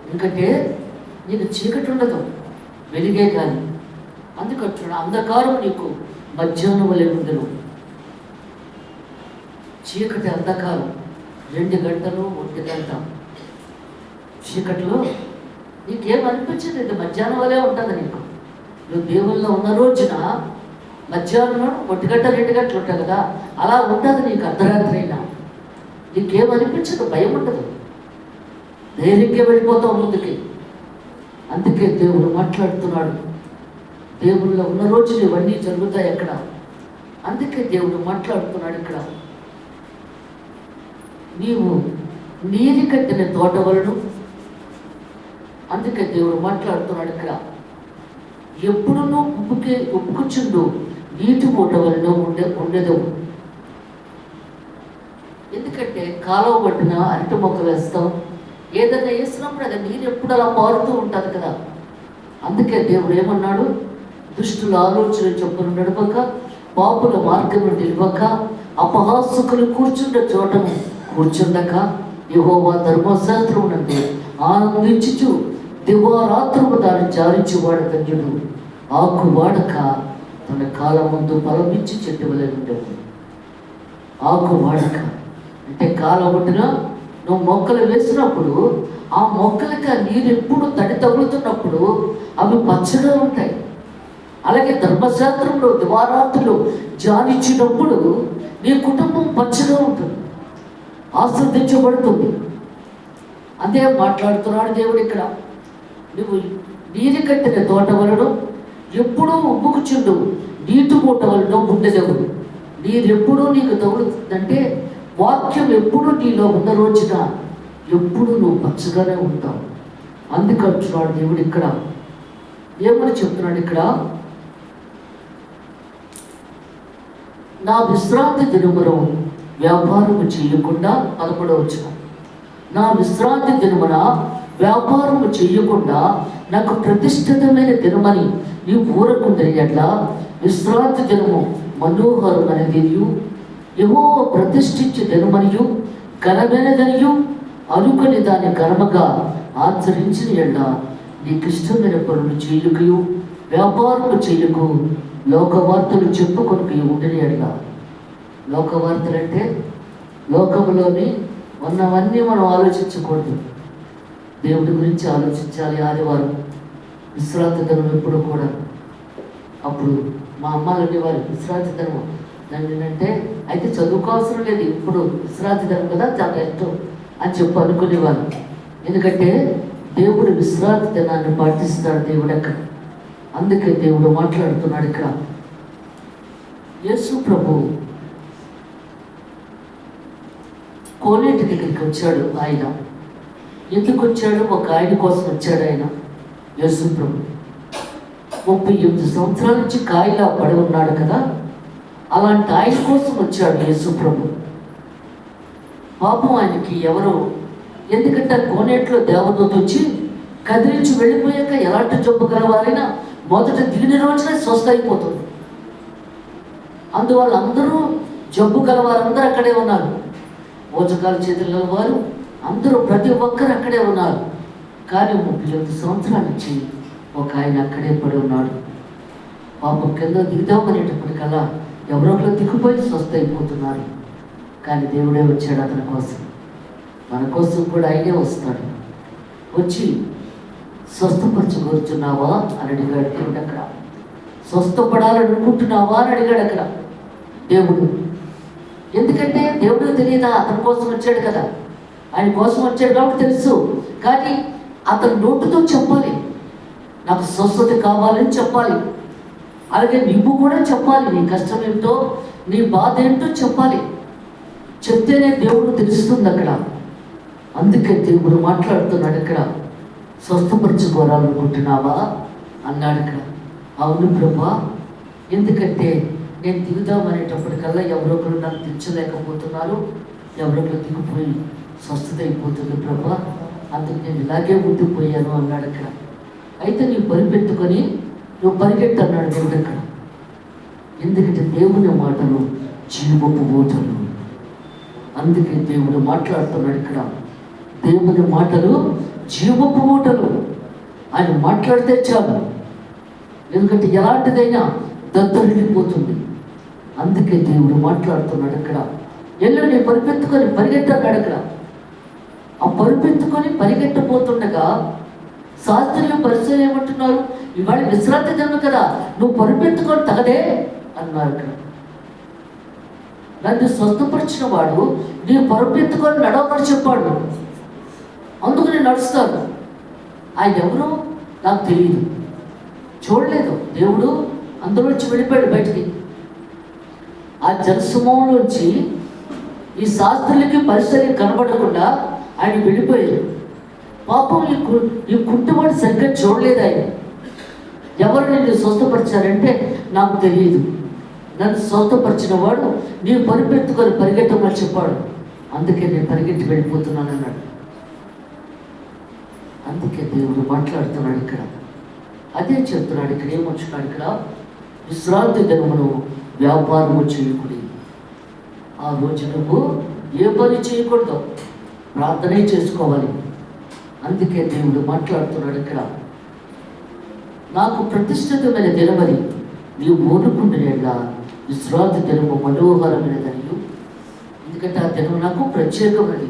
ఎందుకంటే నీకు చీకటి ఉండదు, వెలుగే కానీ. అందుకంటున్నాడు, అంధకారం నీకు మధ్యాహ్నం వలె ఉండదు. చీకటి అంధకారం 2 గంటలు 1 గంట చీకటిలో నీకేమనిపించదు, ఇది మధ్యాహ్నం వలె ఉంటుంది నీకు. నువ్వు దేవుల్లో ఉన్న రోజున మధ్యాహ్నం 1 గంట 2 గంటలు ఉంటాయి కదా, అలా ఉంటుంది నీకు. అర్ధరాత్రి అయినా నీకేమనిపించదు, భయం ఉండదు, ధైర్యంగా వెళ్ళిపోతావు ముందుకి. అందుకే దేవుడు మాట్లాడుతున్నాడు, దేవుళ్ళో ఉన్న రోజులు ఇవన్నీ జరుగుతాయి అక్కడ. అందుకే దేవుడు మాట్లాడుతున్నాడు ఇక్కడ, నీవు నీరు కట్టిన తోట వలను. అందుకే దేవుడు మాట్లాడుతున్నాడు ఇక్కడ, ఎప్పుడునూ ఉప్పుకుచుండు నీటి మూట వలన ఉండేదు. ఎందుకంటే కాలువ పట్టిన అరటి మొక్క వేస్తాం, ఏదైనా వేసినప్పుడు అది నీరు ఎప్పుడు అలా పారుతూ ఉంటుంది కదా. అందుకే దేవుడు ఏమన్నాడు, దుష్టుల ఆలోచన చొప్పున నడవక, పాపుల మార్గము నిలవక, అపహాసకులు కూర్చుండే చోటను కూర్చుండక, యెహోవా ధర్మశాస్త్రము నందు ఆనందించుచు దివారాత్రము దాన్ని జారించువాడు ధన్యుడు. ఆకు వాడక తన కాలం ముందు ఫలమిచ్చి చెట్టు వలె ఉండేది. ఆకు వాడక అంటే కాలం పుట్టిన నువ్వు మొక్కలు వేసినప్పుడు ఆ మొక్కలకి ఆ నీరు ఎప్పుడు తడి తగులుతున్నప్పుడు అవి పచ్చగా ఉంటాయి. అలాగే ధర్మశాస్త్రంలో దివారాత్రులు ధ్యానించినప్పుడు నీ కుటుంబం పచ్చగా ఉంటుంది, ఆస్వాదించబడుతుంది. అదే మాట్లాడుతున్నాడు దేవుడు ఇక్కడ, నువ్వు నీరు కట్టిన తోట వలన ఎప్పుడూ ఉబ్బుకుచుండు నీటి మూట వలన ఉండేదవు. నీరెప్పుడూ నీకు తగులుతుందంటే వాక్యం ఎప్పుడు నీలో ఉన్న రోజున ఎప్పుడు నువ్వు పచ్చగానే ఉంటావు. అందుకంటున్నాడు దేవుడు ఇక్కడ. ఏమని చెప్తున్నాడు ఇక్కడ, నా విశ్రాంతి దినమును వ్యాపారము చేయకుండా, 11వ వచనం, నా విశ్రాంతి దినమున వ్యాపారము చేయకుండా నాకు ప్రతిష్ఠితమైన దినమని నీ ఊరకుందని ఎట్లా విశ్రాంతి దినము మనోహరమైనదియు యెహోవా ప్రతిష్ఠించే దినమనియు ఘనమైనదనియు అనుకుని దాన్ని ఘనముగా ఆచరించిన ఎడ్ల నీకు ఇష్టమైన పనులు చేయకు, వ్యాపారము చేయకు, లోకవార్తలు చెప్పుకొనకు ఉండని ఎడల. లోకవార్తలు అంటే లోకంలోని ఉన్నవన్నీ మనం ఆలోచించకూడదు, దేవుడి గురించి ఆలోచించాలి. ఆదివారం విశ్రాంతి దినం ఎప్పుడు కూడా. అప్పుడు మా అమ్మాలు ఉండేవారు, విశ్రాంతి దినం అంటే అయితే చదువుకోవసరం లేదు, ఇప్పుడు విశ్రాంతి దినం కదా చాలా ఇష్టం అని చెప్పి అనుకునేవారు. ఎందుకంటే దేవుడు విశ్రాంతి దినాన్ని పాటిస్తాడు దేవుడు అక్కడ. అందుకే దేవుడు మాట్లాడుతున్నాడు ఇక్కడ. యేసు ప్రభు కోనేటి దగ్గరికి వచ్చాడు. ఆయన ఎందుకు వచ్చాడు? ఒక ఆయన కోసం వచ్చాడు ఆయన. యేసు ప్రభు 38 సంవత్సరాల నుంచి కాయిలా పడి ఉన్నాడు కదా, అలాంటి ఆయన కోసం వచ్చాడు యేసు ప్రభు. పాపం ఆయనకి ఎవరు, ఎందుకంటే కోనేట్లో దేవదూత వచ్చి కదిలించి వెళ్ళిపోయాక ఎలాంటి జబ్బు గలవారైనా మొదట దిగిన రోజునే స్వస్థ అయిపోతుంది. అందువల్ల అందరూ జబ్బు గలవారందరూ అక్కడే ఉన్నారు. ఓజకాల చేతులు గలవారు అందరూ ప్రతి ఒక్కరు అక్కడే ఉన్నారు. కానీ 38 సంవత్సరాల నుంచి ఒక ఆయన అక్కడే పడి ఉన్నాడు. పాపం కింద దిగుదామనేటప్పటికల్లా ఎవరో ఒకరు దిక్కుపోయి స్వస్థ అయిపోతున్నారు. కానీ దేవుడే వచ్చాడు అతని కోసం. మన కోసం కూడా ఆయనే వస్తాడు. వచ్చి స్వస్థపరచగలుగుతున్నావా అని అడిగాడు దేవుడు. అక్కడ స్వస్థపడాలని అనుకుంటున్నావా అని అడిగాడు అక్కడ దేవుడు. ఎందుకంటే దేవుడు తెలియదా, అతని కోసం వచ్చాడు కదా, ఆయన కోసం వచ్చాడు కాబట్టి తెలుసు. కానీ అతని నోటుతో చెప్పాలి, నాకు స్వస్థత కావాలని చెప్పాలి. అలాగే నువ్వు కూడా చెప్పాలి, నీ కష్టం ఏంటో, నీ బాధ ఏంటో చెప్పాలి. చెప్తేనే దేవుడు తెలుస్తుంది అక్కడ. అందుకే దేవుడు మాట్లాడుతున్నాడు ఇక్కడ. స్వస్థపరచుకోవాలనుకుంటున్నావా అన్నాడు ఇక్కడ. అవును ప్రభా, ఎందుకంటే నేను దిగుదామనేటప్పటికల్లా ఎవరో ఒకరు నన్ను తెచ్చలేకపోతున్నారు, ఎవరొకరు దిగిపోయి స్వస్థత అయిపోతుంది ప్రభా, అందుకు నేను ఇలాగే ఉండిపోయాను అన్నాడు అక్కడ. అయితే నీవు పరిపెట్టుకొని నువ్వు పరిగెట్టు అన్నాడు దేవుడు అక్కడ. ఎందుకంటే దేవుని మాటలు జీవపు ఊటలు. అందుకే దేవుడు మాట్లాడుతున్నాడు ఇక్కడ. దేవుని మాటలు జీవపు ఊటలు. ఆయన మాట్లాడితే చాలు, ఎందుకంటే ఎలాంటిదైనా దద్దరిల్లిపోతుంది. అందుకే దేవుడు మాట్లాడుతున్నాడు ఇక్కడ. ఎల్లు నీ పరిపెత్తుకొని పరిగెట్టాడు అక్కడ. ఆ పరిపెత్తుకొని పరిగెట్టబోతుండగా శాస్త్రులు పరిచయం ఏమంటున్నారు, ఇవాళ విశ్రాంతి దినం కదా, నువ్వు పరిపెత్తుకొని తగదే అన్నారు ఇక్కడ. నన్ను స్వస్థపరిచిన వాడు నీ పరిపెత్తుకొని నడవమని చెప్పాడు, అందుకు నేను నడుస్తాను. ఆయన ఎవరు నాకు తెలియదు, చూడలేదు. దేవుడు అందులోంచి వెళ్ళిపోయాడు బయటికి. ఆ జనసమూహంలోంచి ఈ శాస్త్రులకి పరిసరికి కనబడకుండా ఆయన వెళ్ళిపోయాడు. పాపం ఈ కుట్టుబడి సరిగ్గా చూడలేదు ఆయన. ఎవరు నిన్ను స్వస్థపరిచారంటే నాకు తెలియదు, నన్ను స్వస్థపరిచిన వాడు నీవు పరిపెత్తుకొని పరిగెట్టమని చెప్పాడు, అందుకే నేను పరిగెట్టి వెళ్ళిపోతున్నాను అన్నాడు. అందుకే దేవుడు మాట్లాడుతున్నాడు ఇక్కడ. అదే చెప్తున్నాడు ఇక్కడ. ఏమొచ్చున్నాడు ఇక్కడ, విశ్రాంతి దినమును వ్యాపారము చేయకుడి. ఆ రోజు నువ్వు ఏ పని చేయకూడదు, ప్రార్థనే చేసుకోవాలి. అందుకే దేవుడు మాట్లాడుతున్నాడు ఇక్కడ. నాకు ప్రతిష్ఠితమైన దినమని నీవు ఓనుకుంటున్నా విశ్రాంతి దినము మనోహరమైనదని. ఎందుకంటే ఆ దినం నాకు ప్రత్యేకమైనది.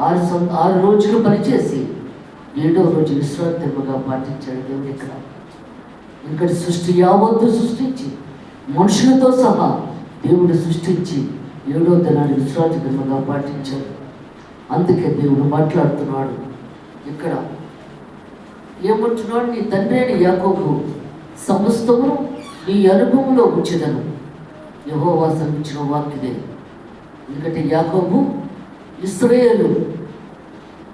6 రోజులు పనిచేసి 7వ రోజు విశ్రాంతి దినముగా పాటించాడు దేవుడు ఇక్కడ. ఇక్కడ సృష్టి యావత్తు సృష్టించి మనుషులతో సహా దేవుడు సృష్టించి 7వ దినాన్ని విశ్రాంతి దినముగా పాటించాడు. అందుకే దేవుడు మాట్లాడుతున్నాడు ఇక్కడ. ఏమంటున్నాడు, నీ తండ్రి అయిన యాకోబు సమస్తమును నీ అనుభవంలో ఉంచేదను. యెహోవా సెలవిచ్చిన వాక్యదే. ఎందుకంటే యాకోబు ఇశ్రాయేలు.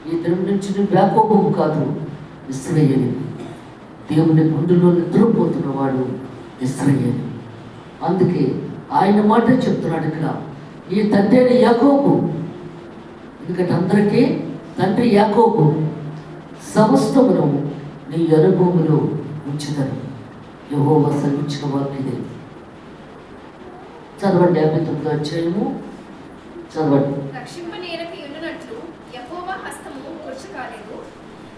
ఈ దినం నుంచి నువ్వు యాకోబు కాదు, ఇశ్రాయేలు. దేవుని గుండెలో నిద్రపోతున్నవాడు ఇశ్రాయేలు. అందుకే ఆయన మాట చెప్తున్నాడు ఇక్కడ. ఈ తండ్రి అయిన యాకోబు, ఎందుకంటే అందరికీ తండ్రి యాకోబు, సమస్తమును నీ అనుభవములో ఉంచుతాను. యెహోవా సెలవిచ్చిన వాక్యదే. చదవండి 59వ అధ్యాయము చదవండి. రక్షింపనేరక యుండునట్లు యెహోవా హస్తము కురుచు కాలేదు,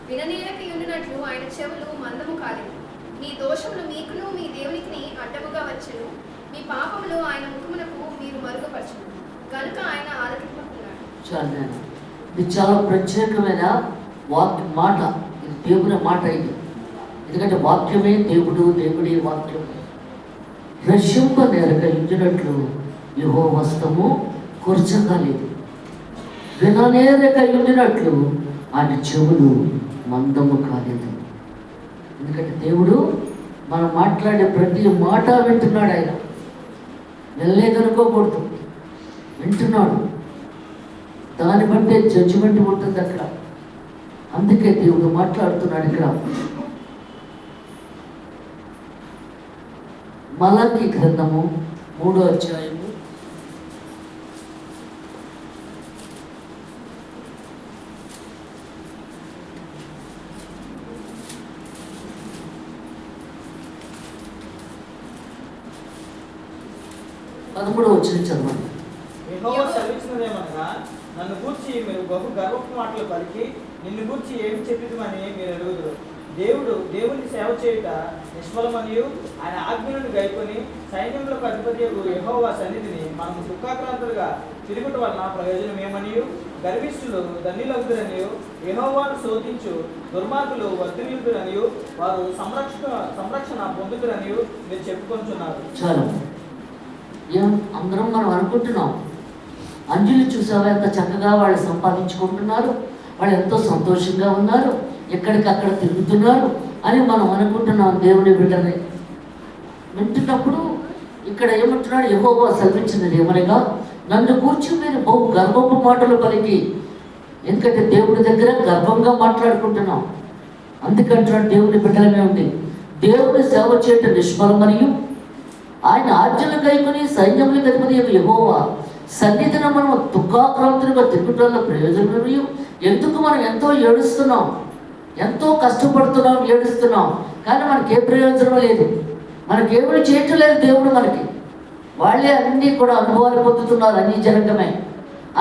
విననేరక యుండునట్లు ఆయన చెవులు మందము కాలేదు. మీ దోషములు మీకును మీ దేవునికి అడ్డముగా వచ్చెను, మీ పాపములు ఆయన ముఖమునకు మీరు మరుగుపరచును, కనుక ఆయన ఆలకింపకున్నాడు. చాలా ఇది చాలా ప్రత్యేకమైన మాట. ఇది దేవుని మాట. ఇది ఎందుకంటే వాక్యమే దేవుడు, దేవుడి వాక్యం. రక్షింపనేరక యుండునట్లు యెహోవా హస్తము కురచకాలేదు, విననేరక యుండినట్లు ఆయన చెవులు మందము కాలేదు. ఎందుకంటే దేవుడు మనం మాట్లాడే ప్రతి మాట వింటున్నాడు. ఆయన వెళ్ళలేదనుకోకూడదు, వింటున్నాడు. దాన్ని బట్టే జడ్జిమెంట్ ఉంటుంది అక్కడ. అందుకే దేవుడు మాట్లాడుతున్నాడు ఇక్కడ. మలాకి గ్రంథము 3వ అధ్యాయము 13వ వచనం చదవండి. యెహోవా సెలవిచ్చినదేమనగా, నన్ను గూర్చి మీరు బహు గర్వపు మాటలు పలికి నిన్ను గూర్చి ఏమి చెప్పిదమని మీరు అడుగుదురు. దేవుని సేవ చేయుట నిష్ఫలమనియు ఆయన ఆజ్ఞలను గైకొని సైన్యములకు అధిపతియగు యెహోవా సన్నిధిని మనము దుఃఖాక్రాంతులుగా తిరుగుట వలన ప్రయోజనం ఏమనియు, గర్విష్ఠులు ధన్యులగుదురనియు, యెహోవాను శోధించు దుర్మార్గులు వర్ధిల్లుదురనియు, వారు సంరక్షణ పొందుదురనియు మీరు చెప్పుకొంటున్నారు. చాలా అందరం మనం అనుకుంటున్నాం, అంజులు చూసావా ఎంత చక్కగా వాళ్ళు సంపాదించుకుంటున్నారు, వాళ్ళు ఎంతో సంతోషంగా ఉన్నారు, ఎక్కడికక్కడ తిరుగుతున్నారు అని మనం అనుకుంటున్నాం. దేవుని బిడ్డని వింటున్నప్పుడు ఇక్కడ ఏమంటున్నాడు, యెహోవా సెలవిచ్చినది ఏమనగా, నన్ను కూర్చి మీరు బహు గర్వపు మాటలు పలికి. ఎందుకంటే దేవుడి దగ్గర గర్వంగా మాట్లాడుకుంటున్నాం. అందుకంటున్నాడు దేవుని బిడ్డలమే ఉంది, దేవుని సేవ చేయటం నిష్ఫలమనియు ఆయన ఆజ్ఞలు గైకొని సైన్యములకు అధిపతి యెహోవా సన్నిధిన మనం దుఃఖాక్రాంతులుగా తిరుగుటంలో ప్రయోజనమనియు. ఎందుకు మనం ఎంతో ఏడుస్తున్నాం, ఎంతో కష్టపడుతున్నాం, ఏడుస్తున్నాం, కానీ మనకి ఏ ప్రయోజనం లేదు, మనకేమీ చేయటం లేదు దేవుడు మనకి. వాళ్ళే అన్నీ కూడా అనుభవాలు పొందుతున్నారు, అన్ని జరగమే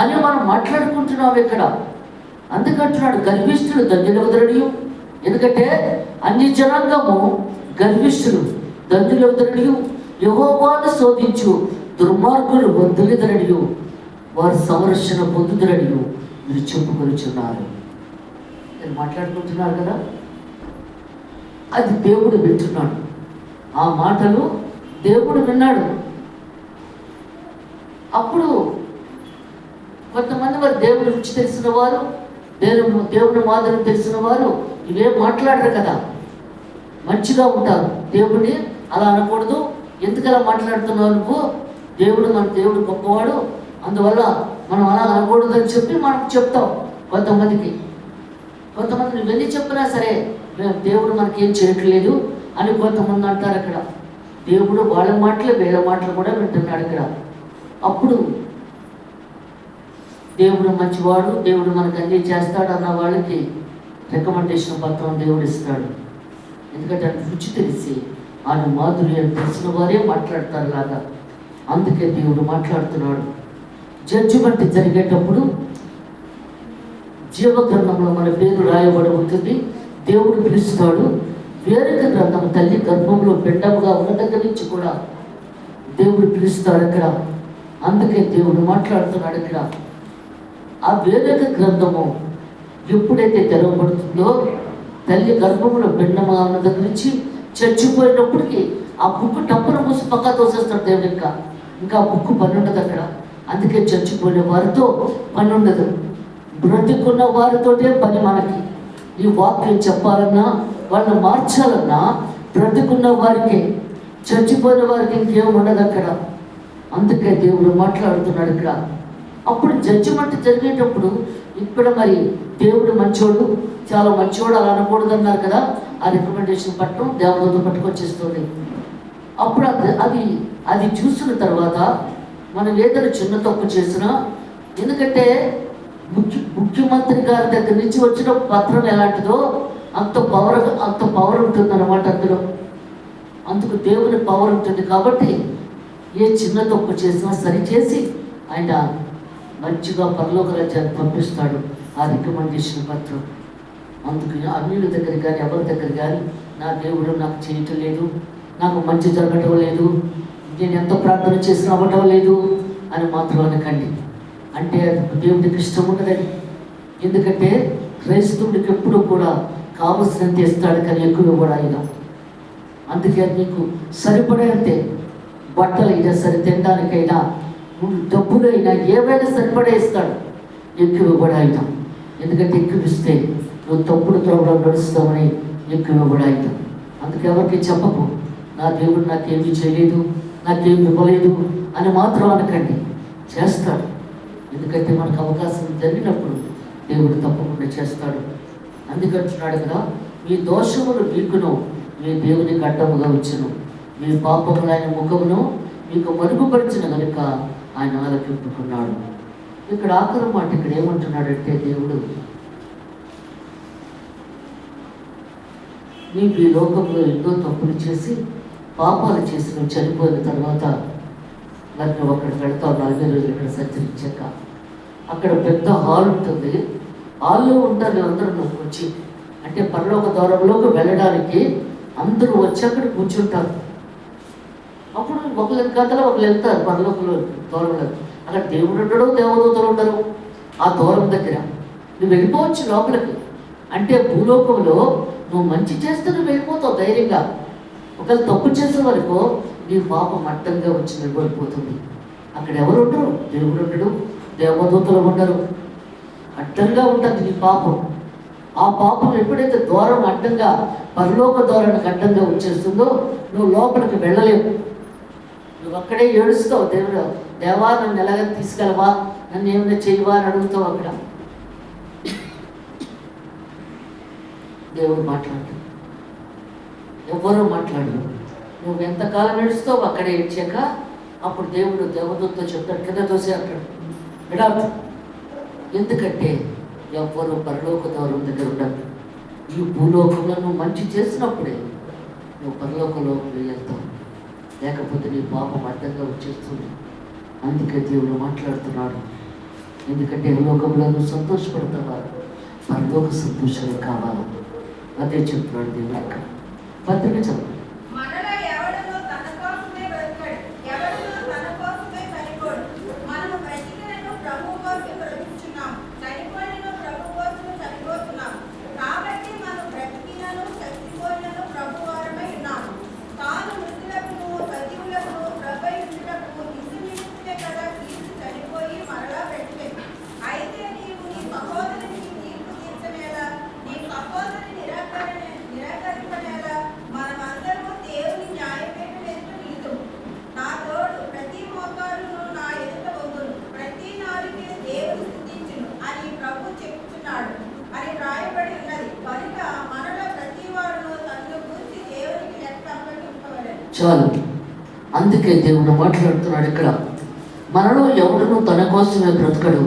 అని మనం మాట్లాడుకుంటున్నాం ఇక్కడ. అందుకంటున్నాడు గర్విష్ఠులు ధన్యులగుదురనియు. ఎందుకంటే అన్ని జనాంగము గర్విష్ఠులు ధన్యులగుదురనియు, యెహోవాను శోధించు దుర్మార్గులు వర్ధిల్లుదురనియు, వారు సంరక్షణ పొందుదురనియు మీరు చెప్పుకొనుచున్నారు. నేను మాట్లాడుకుంటున్నారు కదా, అది దేవుడు వింటున్నాడు. ఆ మాటలు దేవుడు విన్నాడు. అప్పుడు కొంతమంది వారు దేవుని రుచి తెలిసిన వారు, దేవుని మాదిరి తెలిసిన వారు ఇవేం మాట్లాడరు కదా, మంచిగా ఉంటారు. దేవుడిని అలా అనకూడదు, ఎందుకు అలా మాట్లాడుతున్నావు నువ్వు, దేవుడు గొప్పవాడు, అందువల్ల మనం అలా అనకూడదు అని చెప్పి మనం చెప్తాం. కొంతమంది నువ్వు వెళ్ళి చెప్పినా సరే దేవుడు మనకి ఏం చేయట్లేదు అని కొంతమంది అంటారు. అక్కడ దేవుడు వాళ్ళ మాటలు వీళ్ళ మాటలు కూడా వింటున్నాడు ఇక్కడ. అప్పుడు దేవుడు మంచివాడు, దేవుడు మనకు అన్నీ చేస్తాడు అన్న వాళ్ళకి రికమెండేషన్ పత్రం దేవుడు ఇస్తాడు. ఎందుకంటే రుచి తెలిసి ఆయన మాధుర్యం తెలిసిన వారే మాట్లాడతారు లాగా. అందుకే దేవుడు మాట్లాడుతున్నాడు. జడ్జిమెంట్ జరిగేటప్పుడు జీవగ్రంథంలో మన పేరు రాయబడి ఉంటుంది. దేవుడు పిలుస్తాడు. వేరొక గ్రంథం తల్లి గర్భంలో పిండముగా ఉన్న దగ్గర నుంచి కూడా దేవుడు పిలుస్తాడు అక్కడ. అందుకే దేవుడు మాట్లాడుతున్నాడు ఇక్కడ. ఆ వేరొక గ్రంథము ఎప్పుడైతే తెరవబడుతుందో, తల్లి గర్భంలో పిండముగా ఉన్న దగ్గర నుంచి చచ్చిపోయినప్పటికీ ఆ బుక్ టప్పున మూసి పక్కా తోసేస్తాడు దేవుడు. ఇంకా ఆ బుక్ పని ఉండదు అక్కడ. అందుకే చచ్చిపోయిన వారితో పని ఉండదు, బ్రతికున్న వారితోటే పని మనకి. ఈ వాక్యం చెప్పాలన్నా, వాళ్ళని మార్చాలన్నా బ్రతికున్న వారికి, చచ్చిపోయిన వారికి ఇంకేం ఉండదు అక్కడ. అందుకే దేవుడు మాట్లాడుతున్నాడు ఇక్కడ. అప్పుడు జడ్జిమెంట్ జరిగేటప్పుడు ఇక్కడ మరి దేవుడు మంచోడు, చాలా మంచోడు అలా అనకూడదు అన్నారు కదా. ఆ రికమెండేషన్ పట్టడం దేవదూత పట్టుకొచ్చేస్తుంది. అప్పుడు అది చూసిన తర్వాత మనం ఏదైనా చిన్న తప్పు చేసినా, ఎందుకంటే ముఖ్యమంత్రి గారి దగ్గర నుంచి వచ్చిన పత్రం ఎలాంటిదో అంత పవర్ ఉంటుంది అన్నమాట అందులో. అందుకు దేవుని పవర్ ఉంటుంది కాబట్టి ఏ చిన్న తప్పు చేసినా సరిచేసి ఆయన మంచిగా పరలోక రాజ్యాన్ని పంపిస్తాడు ఆ రికమెండేషన్ పత్రం. అందుకు అన్యుల దగ్గర కానీ ఎవరి దగ్గర కానీ నా దేవుడు నాకు చేయటం లేదు, నాకు మంచి జరగటం లేదు, నేను ఎంత ప్రార్థన చేసినా అవ్వటం లేదు అని మాత్రం అనకండి. అంటే దేవుడికి ఇష్టం ఉండదని. ఎందుకంటే క్రైస్తవుడికి ఎప్పుడూ కూడా కావలసినంత ఇస్తాడు, కానీ ఎక్కువ కూడా అయినా. అందుకే నీకు సరిపడే అంతే, బట్టలైనా సరే, తినడానికైనా, డబ్బులైనా, ఏవైనా సరిపడే ఇస్తాడు, ఎక్కువ కూడా అయినా. ఎందుకంటే ఎక్కువ ఇస్తే నువ్వు తప్పుడు త్రోవలో నడుస్తామని ఎక్కువ కూడా అయినా. అందుకే ఎవరికి చెప్పకు నా దేవుడు నాకేమీ చేయలేదు, నాకేమి ఇవ్వలేదు అని మాత్రం అనకండి. చేస్తాడు. ఎందుకంటే మనకు అవకాశం జరిగినప్పుడు దేవుడు తప్పకుండా చేస్తాడు. అందుకంటున్నాడు కదా, మీ దోషములు మీకును మీ దేవునికి అడ్డముగా వచ్చును, మీ పాపములు ఆయన ముఖమును మీకు మరుగుపరిచిన కనుక ఆయన ఆలకింపుకున్నాడు. ఇక్కడ ఆఖరి మాట ఇక్కడ ఏమంటున్నాడంటే, దేవుడు నీవు ఈ లోకంలో ఎన్నో తప్పులు చేసి పాపాలు చేసి నువ్వు చనిపోయిన తర్వాత మరి నువ్వు అక్కడికి వెళ్తావు 40 రోజులు ఇక్కడ సంచరించాక. అక్కడ పెద్ద హాల్ ఉంటుంది. హాల్లో ఉంటారు అందరూ వచ్చి, అంటే పరలోక ద్వారంలోకి వెళ్ళడానికి అందరూ వచ్చి అక్కడ కూర్చుంటారు. అప్పుడు ఒకరి కథలో ఒకరు వెళ్తారు పరలోకంలో దూరంలో. అక్కడ దేవుడు ఉండడు, దేవదూతలు ఉండరు ఆ దూరం దగ్గర. నువ్వు వెళ్ళిపోవచ్చు లోపలికి. అంటే భూలోకంలో నువ్వు మంచి చేస్తే నువ్వు వెళ్ళిపోతావు ధైర్యంగా. ఒకవేళ తప్పు చేసే వరకు నీ పాపం అడ్డంగా వచ్చి నిలబడిపోతుంది. అక్కడ ఎవరు ఉండరు, దేవుడు ఉండడు, దేవదూతలు ఉండరు. అడ్డంగా ఉంటుంది నీ పాపం. ఆ పాపం ఎప్పుడైతే దూరం అడ్డంగా పరలోక ద్వారానికి అడ్డంగా వచ్చేస్తుందో నువ్వు లోపలికి వెళ్ళలేవు. నువ్వు అక్కడే ఏడుస్తావు. దేవుడు, దేవా నన్ను ఎలాగ తీసుకెళ్ళవా, నన్ను ఏమైనా చేయవా అని అడుగుతావు. అక్కడ దేవుడు మాట్లాడు, ఎవ్వరూ మాట్లాడరు. నువ్వు ఎంతకాలం ఏడుస్తావు అక్కడే ఏడ్చాక అప్పుడు దేవుడు దేవదూతతో చెప్తాడు, కింద తోసే అంటాడు విడాడు. ఎందుకంటే ఎవ్వరూ పరలోక ద్వారం దగ్గర ఉండదు. ఈ భూలోకంలో నువ్వు మంచి చేసినప్పుడే నువ్వు పరలోకంలోకి వెళ్తావు, లేకపోతే నీ పాపం అడ్డంగా వచ్చేస్తుంది. అందుకే దేవుడు మాట్లాడుతున్నాడు. ఎందుకంటే లోకంలో నువ్వు సంతోషపడతావా, పరలోక సంతోషాలు కావాలి. అదే చెప్తున్నాడు దేవుడు. అక్కడ పత్రిక చదువు. చాలు. అందుకే దేవుడు మాట్లాడుతున్నాడు ఇక్కడ, మనలో ఎవడును తన కోసమే బ్రతకడు,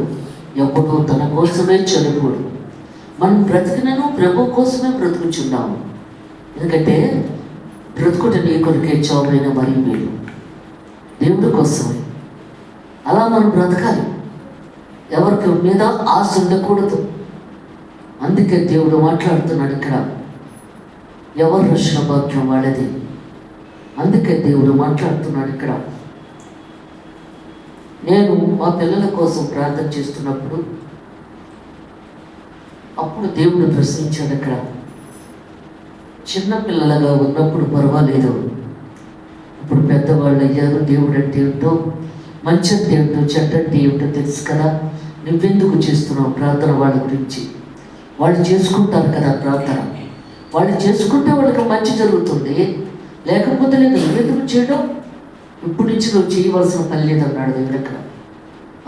ఎవడు తన కోసమే చనిపోడు. మనం బ్రతికినను ప్రభు కోసమే బ్రతుకుచున్నాము. ఎందుకంటే బ్రతుకుట నీ కొరికే చావైన మరి మేలు, దేవుడి కోసమే. అలా మనం బ్రతకాలి, ఎవరికి మీద ఆశ ఉండకూడదు. అందుకే దేవుడు మాట్లాడుతున్నాడు ఇక్కడ, ఎవరు రక్షణ భాగ్యం వాడేది. అందుకే దేవుడు మాట్లాడుతున్నాడు ఇక్కడ. నేను మా పిల్లల కోసం ప్రార్థన చేస్తున్నప్పుడు అప్పుడు దేవుడు ప్రశ్నించాడు అక్కడ, చిన్న పిల్లలుగా ఉన్నప్పుడు పర్వాలేదు, ఇప్పుడు పెద్దవాళ్ళు అయ్యారు, దేవుడు అంటే ఏంటో, మంచి అంటే ఏంటో, చెడ్డ అంటే ఏమిటో తెలుసు కదా, నువ్వెందుకు చేస్తున్నావు ప్రార్థన వాళ్ళ గురించి? వాళ్ళు చేసుకుంటారు కదా ప్రార్థన, వాళ్ళు చేసుకుంటే వాళ్ళకి మంచి జరుగుతుంది, లేకపోతే లేదు. నువ్వెందుకు చేయడం? ఇప్పుడు నుంచి నువ్వు చేయవలసిన పని లేదన్నాడు దేవుడు అక్కడ.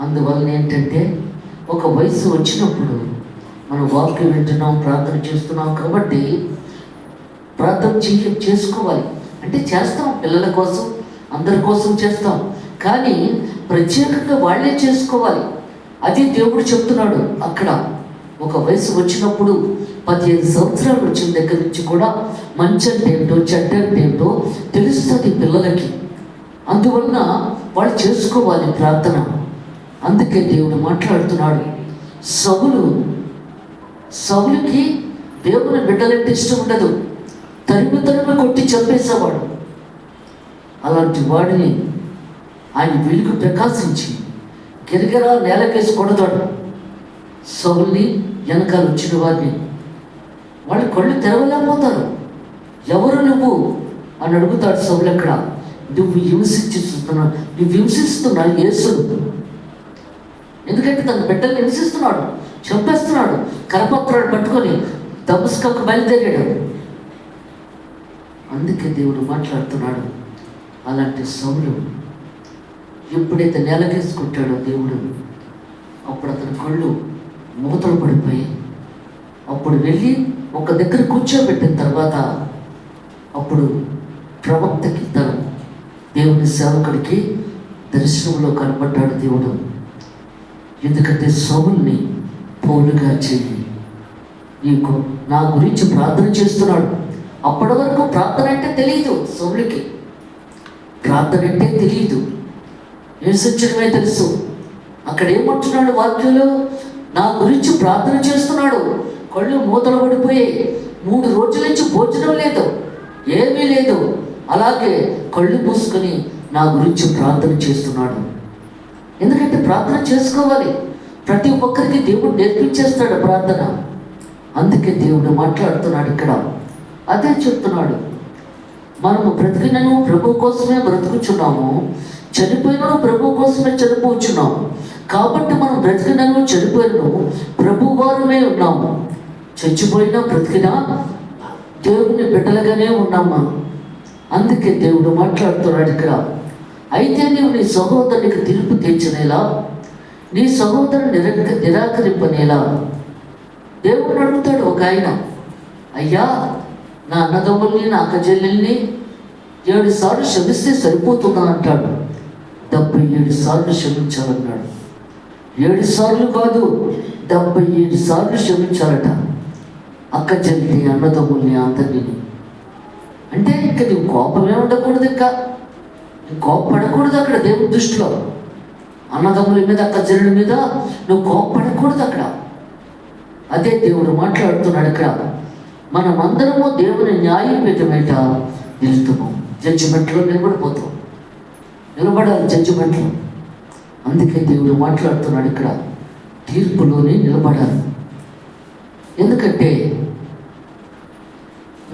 అందువలన ఏంటంటే ఒక వయసు వచ్చినప్పుడు మనం వాక్యం వింటున్నాం, ప్రార్థన చేస్తున్నాం కాబట్టి ప్రార్థన చేసుకోవాలి. అంటే చేస్తాం, పిల్లల కోసం అందరి కోసం చేస్తాం, కానీ ప్రత్యేకంగా వాళ్ళే చేసుకోవాలి. అది దేవుడు చెప్తున్నాడు అక్కడ. ఒక వయసు వచ్చినప్పుడు 15 సంవత్సరాలు వచ్చిన దగ్గర నుంచి కూడా మంచి అంటే ఏంటో, చెడ్డ అంటే ఏంటో తెలుస్తుంది పిల్లలకి. అందువలన వాళ్ళు చేసుకోవాలి ప్రార్థన. అందుకే దేవుడు మాట్లాడుతున్నాడు. సౌలుకి దేవుని బిడ్డలంటే ఇష్టం ఉండదు, తరిమి కొట్టి చంపేసేవాడు. అలాంటి వాడిని ఆయన వెలుగు ప్రకాశించి గిరిగిరా నేలకేసి కొడతాడు. సౌలుని వెనకాల వచ్చిన వారిని వాళ్ళు కళ్ళు తెరవలేకపోతారు. ఎవరు నువ్వు అని అడుగుతాడు సౌలు. ఎక్కడ నువ్వు హింసిస్తున్నావు యేసును. ఎందుకంటే తన బిడ్డల్ని హింసిస్తున్నాడు, చంపేస్తున్నాడు. కరపత్రాలు పట్టుకొని దమస్కకు బయలుదేరాడు. అందుకే దేవుడు మాట్లాడుతున్నాడు. అలాంటి సౌలు ఎప్పుడైతే నేలకేసుకుంటాడో దేవుడు, అప్పుడు అతని కళ్ళు మూతలు పడిపోయి అప్పుడు వెళ్ళి ఒక దగ్గర కూర్చోబెట్టిన తర్వాత అప్పుడు ప్రవక్తకి దేవుని సేవకుడికి దర్శనంలో కనబడ్డాడు దేవుడు. ఎందుకంటే సౌలుని పౌలుగా చెయ్యి, నీకు నా గురించి ప్రార్థన చేస్తున్నాడు. అప్పటి వరకు ప్రార్థన అంటే తెలియదు సౌలుకి, ప్రార్థన అంటే తెలియదు. నివసించడమే తెలుసు. అక్కడ ఏమంటున్నాడు వాక్యంలో? నా గురించి ప్రార్థన చేస్తున్నాడు. కళ్ళు మూతలు పడిపోయాయి. 3 రోజుల నుంచి భోజనం లేదు, ఏమీ లేదు. అలాగే కళ్ళు మూసుకొని నా గురించి ప్రార్థన చేస్తున్నాడు. ఎందుకంటే ప్రార్థన చేసుకోవాలి. ప్రతి ఒక్కరికి దేవుడు నేర్పించేస్తాడు ప్రార్థన. అందుకే దేవుడు మాట్లాడుతున్నాడు ఇక్కడ. అదే చెప్తున్నాడు, మనము బ్రతికినను ప్రభు కోసమే బ్రతుకుచున్నాము, చనిపోయినను ప్రభు కోసమే చనిపోచున్నాము. కాబట్టి మనం బ్రతికినను చనిపోయినను ప్రభు వారమే ఉన్నాము. చచ్చిపోయినా బ్రతికినా దేవుని బిడ్డలుగానే ఉన్నాము. అందుకే దేవుడు మాట్లాడుతున్నాడు ఇక్కడ. అయితే నీవు నీ సహోదరునికి తీర్పు తీర్చనేలా, నీ సహోదరుని నిరాకరింపనేలా? దేవుడు అడుగుతాడు ఒక ఆయన, అయ్యా నా అన్నదమ్ముల్ని నా అక్కచెల్లెల్ని 7 సార్లు క్షమిస్తే సరిపోతుందా అంటాడు. 77 సార్లు క్షమించాలన్నాడు. 7 సార్లు కాదు, 77 సార్లు క్షమించాలట అక్కచెల్లి అన్నదమ్ముల్ని అందరినీ. అంటే ఇక నీవు కోపమే ఉండకూడదు, ఇంకా కోప్పడకూడదు అక్కడ దేవుని దృష్టిలో. అన్నదమ్ముల మీద అక్కచెల్లి మీద నువ్వు కోప్పడకూడదు అక్కడ. అదే దేవుడు మాట్లాడుతున్నాడు ఇక్కడ. మనమందరము దేవుని న్యాయపీఠమేట నిలుస్తాము. జడ్జిమెంట్లో నిలబడిపోతాం, నిలబడాలి జడ్జిమెంట్లో. అందుకే దేవుడు మాట్లాడుతున్నాడు ఇక్కడ, తీర్పులోనే నిలబడాలి. ఎందుకంటే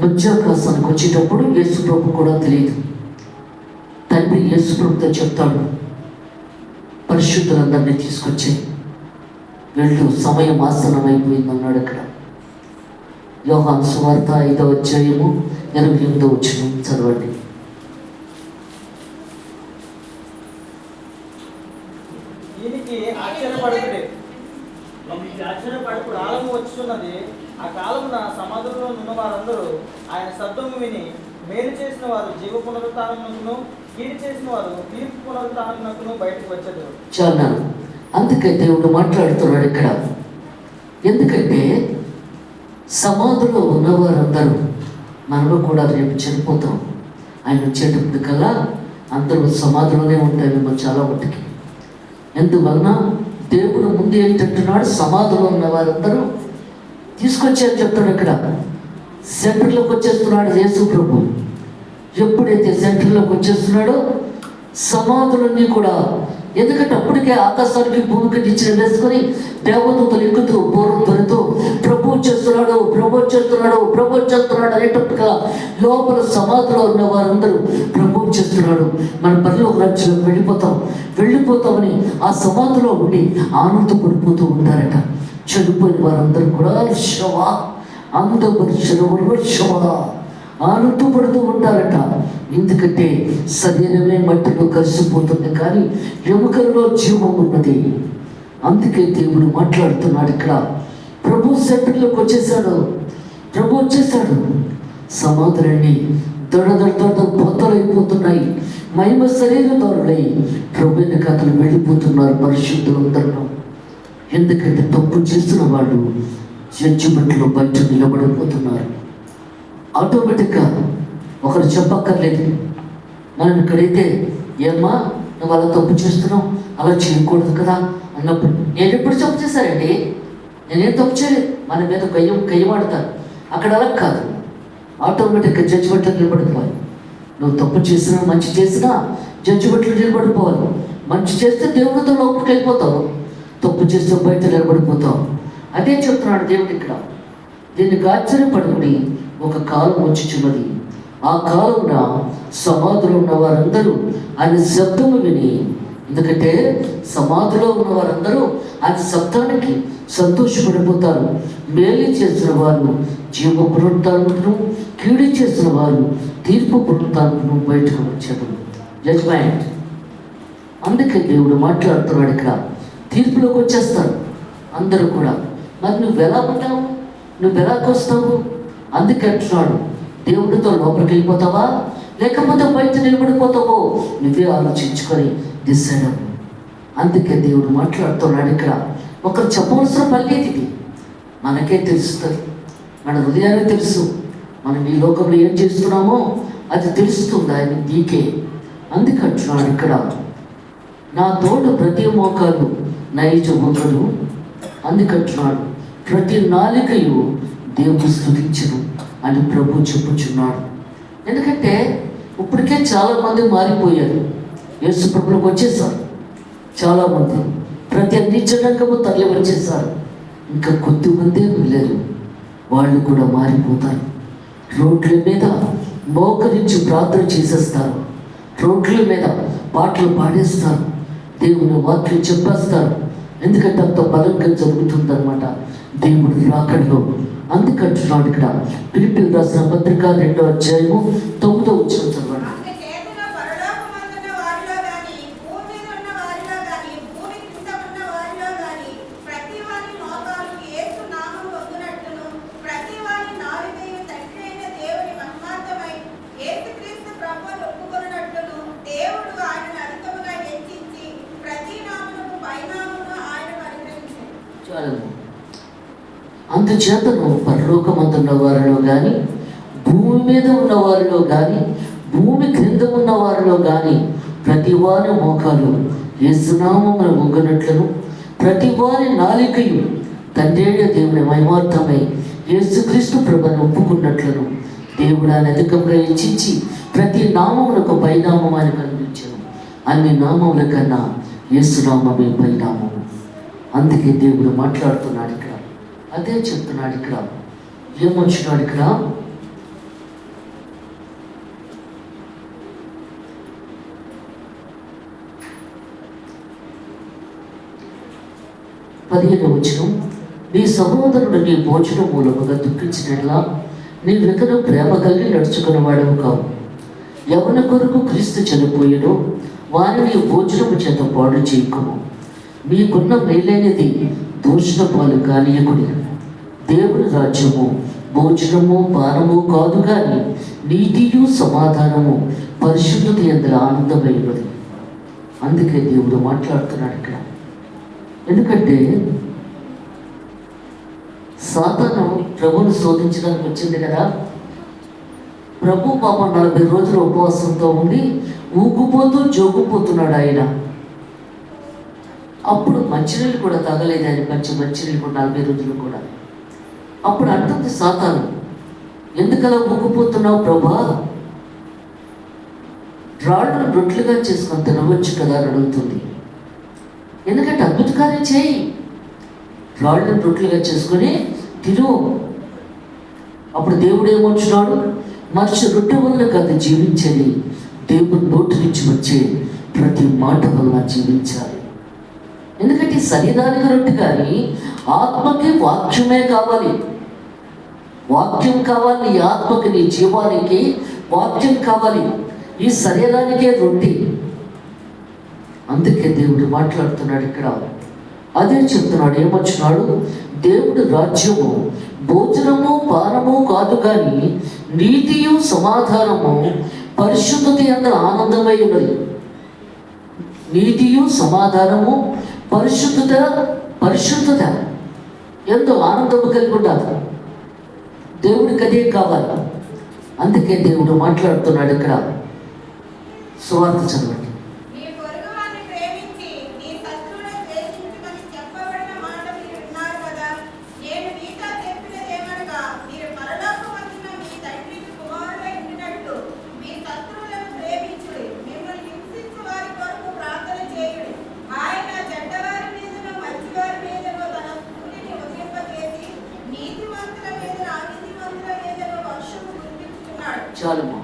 మధ్యాకాశానికి వచ్చేటప్పుడు యేసుప్రభు కూడా తెలియదు. తండ్రి యేసుప్రభుతో చెప్తాడు, పరిశుద్ధులందరినీ తీసుకొచ్చి వెళ్ళు, సమయం ఆసనం అయిపోయింది అన్నాడు ఇక్కడ. యోహాను సువార్త 5వ అధ్యాయము 28వ వచనం చదవండి. దీనికి ఆశ్చర్యపడుతుంది. ఆశ్చర్యపడు కాలము వచ్చున్నది. ఆ కాలమున సమాధుల్లో ఉన్న వారందరూ ఆయన శబ్దము విని మేలు చేసిన వారు జీవ పునరుత్థానమునకును, కీడు చేసిన వారు తీర్పు పునరుత్థానమునకును బయటకు వచ్చారు. చాలా. అందుకే దేవుడు మాట్లాడుతున్నాడు ఇక్కడ. ఎందుకంటే సమాధిలో ఉన్నవారందరూ, మనము కూడా రేపు చనిపోతాం. ఆయన వచ్చేటప్పుడు కల్లా అందరూ సమాధిలోనే ఉంటామేమో చాలా మట్టుకి. ఎందువలన దేవుడు ముందు ఏంటంటున్నాడు, సమాధిలో ఉన్న వారందరూ తీసుకొచ్చారు చెప్తాడు అక్కడ. సెంటర్లోకి వచ్చేస్తున్నాడు యేసు ప్రభు. ఎప్పుడైతే సెంటర్లోకి వచ్చేస్తున్నాడో సమాధులన్నీ కూడా, ఎందుకంటే అప్పటికే ఆకాశానికి భూమికి నిచ్చెన వేసుకొని దేవదూతలు ఎక్కుతూ పూర్వం ధ్వనితో ప్రభు చేస్తున్నాడు, ప్రభు చేస్తున్నాడు, ప్రభు చేస్తున్నాడు అనేటట్టుగా లోపల సమాధిలో ఉన్న వారందరూ ప్రభు చేస్తున్నాడు, మన పనిలో రాజ్యంలోకి వెళ్ళిపోతామని ఆ సమాధిలో ఉండి ఆనందపడిపోతూ ఉంటారట. చనిపోయిన వారందరూ కూడా శవ, శవ ఆనందపడుతూ ఉంటారట. ఎందుకంటే శరీరమే మట్టిలో కలిసిపోతుంది, కానీ ఎముకల్లో జీవం ఉన్నది. అందుకే దేవుడు మాట్లాడుతున్నాడు ఇక్కడ. ప్రభు సెంటర్లోకి వచ్చేసాడు. ప్రభు వచ్చేసాడు. సమాధులన్నీ దొడ బొత్తలైపోతున్నాయి. మహిమ శరీరదారులై ప్రభుని కథలు వెళ్ళిపోతున్నారు పరిశుద్ధులందరూ. ఎందుకంటే తప్పు చేస్తున్న వాళ్ళు జడ్జిమెంట్లో బయట నిలబడిపోతున్నారు. ఆటోమేటిక్గా ఒకరు చెప్పక్కర్లేదు. మనం ఇక్కడైతే, ఏమ్మా నువ్వు అలా తప్పు చేస్తున్నావు, అలా చేయకూడదు కదా అన్నప్పుడు, నేను ఎప్పుడు తప్పు చేశానండి, నేనేం తప్పు చేయలేదు, మన మీద కయ్యమాడతారు. అక్కడ అలా కాదు, ఆటోమేటిక్గా జడ్జిమెంట్లో నిలబడిపోవాలి. నువ్వు తప్పు చేసినా మంచి చేసినా జడ్జిమెంట్లో నిలబడిపోవాలి. మంచి చేస్తే దేవుడితో లోపలికి వెళ్ళిపోతావు, తప్పు చేస్తే బయట నిలబడిపోతావు. అదే చెప్తున్నాడు దేవుడు ఇక్కడ. దీనికి ఆశ్చర్యపడుకుని ఒక కాలం వచ్చుచున్నది. ఆ కాలమున సమాధిలో ఉన్న వారందరూ ఆయన శబ్దము విని, ఎందుకంటే సమాధిలో ఉన్న వారందరూ ఆయన శబ్దానికి సంతోషపడిపోతారు. మేలు చేసిన వారు జీవ పునరుత్థానమును, కీడు చేసిన వారు తీర్పు పునరుత్థానమును బయటకు వచ్చారు. జడ్జ్మెంట్. అందుకే దేవుడు మాట్లాడుతున్నాడు ఇక్కడ. తీర్పులోకి వచ్చేస్తారు అందరూ కూడా. మరి నువ్వు ఎలా ఉంటావు, నువ్వు ఎలాగ వస్తావు? అందుకే అంటున్నాడు, దేవుడితో లోపలికి వెళ్ళిపోతావా లేకపోతే బయట నిలబడిపోతావో నువ్వే ఆలోచించుకొని డిసైడ్ అవ్వు. అందుకే దేవుడు మాట్లాడుతున్నాడు ఇక్కడ. ఒకరు చెప్పవలసిన పని ఇది మనకే తెలుస్తుంది, మన హృదయానికి తెలుసు. మనం ఈ లోకంలో ఏం చేస్తున్నామో అది తెలుస్తుంది ఆయన నీకే. అందుకే అంటున్నాడు ఇక్కడ, నా తోడు ప్రతి మోకాలు నైజ వంగను. అందుకంటున్నాడు, ప్రతి నాలికయు దేవుడు స్తుతించును అని ప్రభు చెప్పుచున్నాడు. ఎందుకంటే ఇప్పటికే చాలామంది మారిపోయారు, యేసు ప్రభువులకు వచ్చేసారు. చాలామంది ప్రతి అన్ని జనాంగము తరలి వచ్చేసారు. ఇంకా కొద్దిమందే వెళ్ళారు, వాళ్ళు కూడా మారిపోతారు. రోడ్ల మీద మోకరించి ప్రార్థన చేసేస్తారు, రోడ్ల మీద పాటలు పాడేస్తారు, దేవుని వాక్యం చెప్పేస్తారు. ఎందుకంటే అంత బలంగా జరుగుతుందన్నమాట దేవుడు రాకడలో. అందుకంటున్నాడు ఇక్కడ ఫిలిప్పీయులకు రాసిన పత్రిక 2వ అధ్యాయము 9వ వచనం చదవండి. అందుచేతను పరలోకమందున్న వారిలో కానీ, భూమి మీద ఉన్న వారిలో కానీ, భూమి క్రింద ఉన్న వారిలో కానీ ప్రతి వారి మోకాలు యేసునామమున వంగునట్లును, ప్రతి వారి నాలికయు తండ్రి దేవుని మహిమార్థమై యేసుక్రీస్తు ప్రభువును ఒప్పుకున్నట్లును దేవుడు ఆయన అధికంగా హెచ్చించి ప్రతి నామమునకు పైనామం అని కనిపించాను. అన్ని నామముల కన్నా యేసునామమే పైనామము. అందుకే దేవుడు మాట్లాడుతున్నాడు ఇక్కడ, అదే చెప్తున్నాడు ఇక్కడ. ఏమంటున్నాడు ఇక్కడ? పదిహేను వచనం, నీ సహోదరుడు నీ భోజనం మూలముగా దుఃఖించినట్లా నీ వెనుకను ప్రేమ కలిగి నడుచుకున్న వాడవు కావు. ఎవరి కొరకు క్రీస్తు చనిపోయాడో వారిని భోజనము చేత పాడు చేయకము. మీకున్న మేలైనది దూషణ పాలు కానీయకుడి. దేవుని రాజ్యము భోజనము పానము కాదు కానీ నీతియు సమాధానము పరిశుద్ధత యందు ఆనందమైనది. అందుకే దేవుడు మాట్లాడుతున్నాడు ఇక్కడ. ఎందుకంటే సాతాను ప్రభువును శోధించడానికి వచ్చింది కదా. ప్రభు పాపం 40 రోజులు ఉపవాసంతో ఉండి ఊగిపోతూ జోగుపోతున్నాడు ఆయన. అప్పుడు మంచినీళ్ళు కూడా తాగలేదు ఆయన, మంచినీళ్ళు కూడా 40 రోజులు కూడా. అప్పుడు అంటుంది సాతాను, ఎందుకలా ఊగిపోతున్నావు ప్రభా, రాళ్ళను రొట్లుగా చేసుకొని తినవచ్చు కదా అని అడుగుతుంది. ఎందుకంటే అద్భుత కార్యం చేయి, రాళ్ళను రొట్లుగా చేసుకొని తిను. అప్పుడు దేవుడు ఏమంటున్నాడు, మనిషి రొట్టె వల్ల కాదు జీవించాలి, దేవుని నోటి నుంచి వచ్చే ప్రతి మాట వల్ల జీవించాలి. ఎందుకంటే శరీరానికి రొట్టె కానీ ఆత్మకి వాక్యమే కావాలి. వాక్యం కావాలి, నీ ఆత్మకి నీ జీవానికి వాక్యం కావాలి. ఈ శరీరానికే రొట్టె. అందుకే దేవుడు మాట్లాడుతున్నాడు ఇక్కడ, అదే చెప్తున్నాడు. ఏమొచ్చినాడు, దేవుడు రాజ్యము భోజనము పానము కాదు కానీ నీతియు సమాధానము పరిశుద్ధత యందు ఆనందమై ఉన్నది. నీతియు సమాధానము పరిశుద్ధత ఎంతో ఆనందము కలిగి ఉండాలి. దేవుడికి అదే కావాలి. అందుకే దేవుడు మాట్లాడుతున్నాడు ఇక్కడ. సువార్త చదవండి. చాలమ్మా.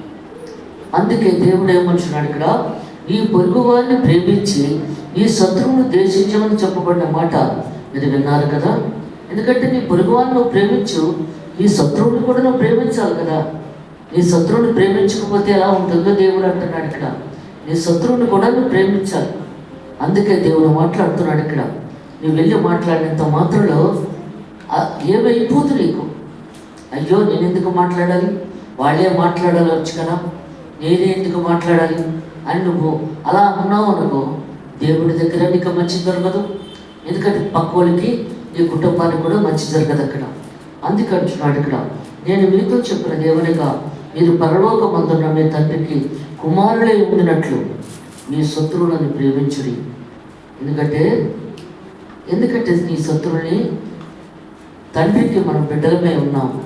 అందుకే దేవుడు ఏమంటున్నాడు ఇక్కడ, నీ పొరుగు వారిని ప్రేమించి నీ శత్రువును ద్వేషించమని చెప్పబడిన మాట మీరు విన్నారు కదా. ఎందుకంటే నీ పొరుగు వారిని నువ్వు ప్రేమించు, నీ శత్రువుని కూడా నువ్వు ప్రేమించాలి కదా. నీ శత్రువుని ప్రేమించకపోతే ఎలా ఉంటుందో దేవుడు అంటున్నాడు ఇక్కడ. నీ శత్రువుని కూడా నువ్వు ప్రేమించాలి. అందుకే దేవుడు మాట్లాడుతున్నాడు ఇక్కడ. నువ్వు వెళ్ళి మాట్లాడినంత మాత్రంలో ఏమైపోతుంది నీకు. అయ్యో నేను ఎందుకు మాట్లాడాలి, వాళ్ళే మాట్లాడాలి వచ్చు కదా, నేనే ఎందుకు మాట్లాడాలి అని నువ్వు అలా అన్నావు అనుకో, దేవుడి దగ్గర నీకు మంచి జరగదు. ఎందుకంటే పక్కోళ్ళకి నీ కుటుంబానికి కూడా మంచి జరగదు అక్కడ. అందుకంటున్నాడు ఇక్కడ, నేను మీతో చెప్పిన దేవునిగా మీరు పరలోకమందున్న మీ తండ్రికి కుమారులై ఉండినట్లు మీ శత్రువులను ప్రేమించుడి, ఎందుకంటే నీ శత్రువుని, తండ్రికి మనం బిడ్డలమే ఉన్నాము,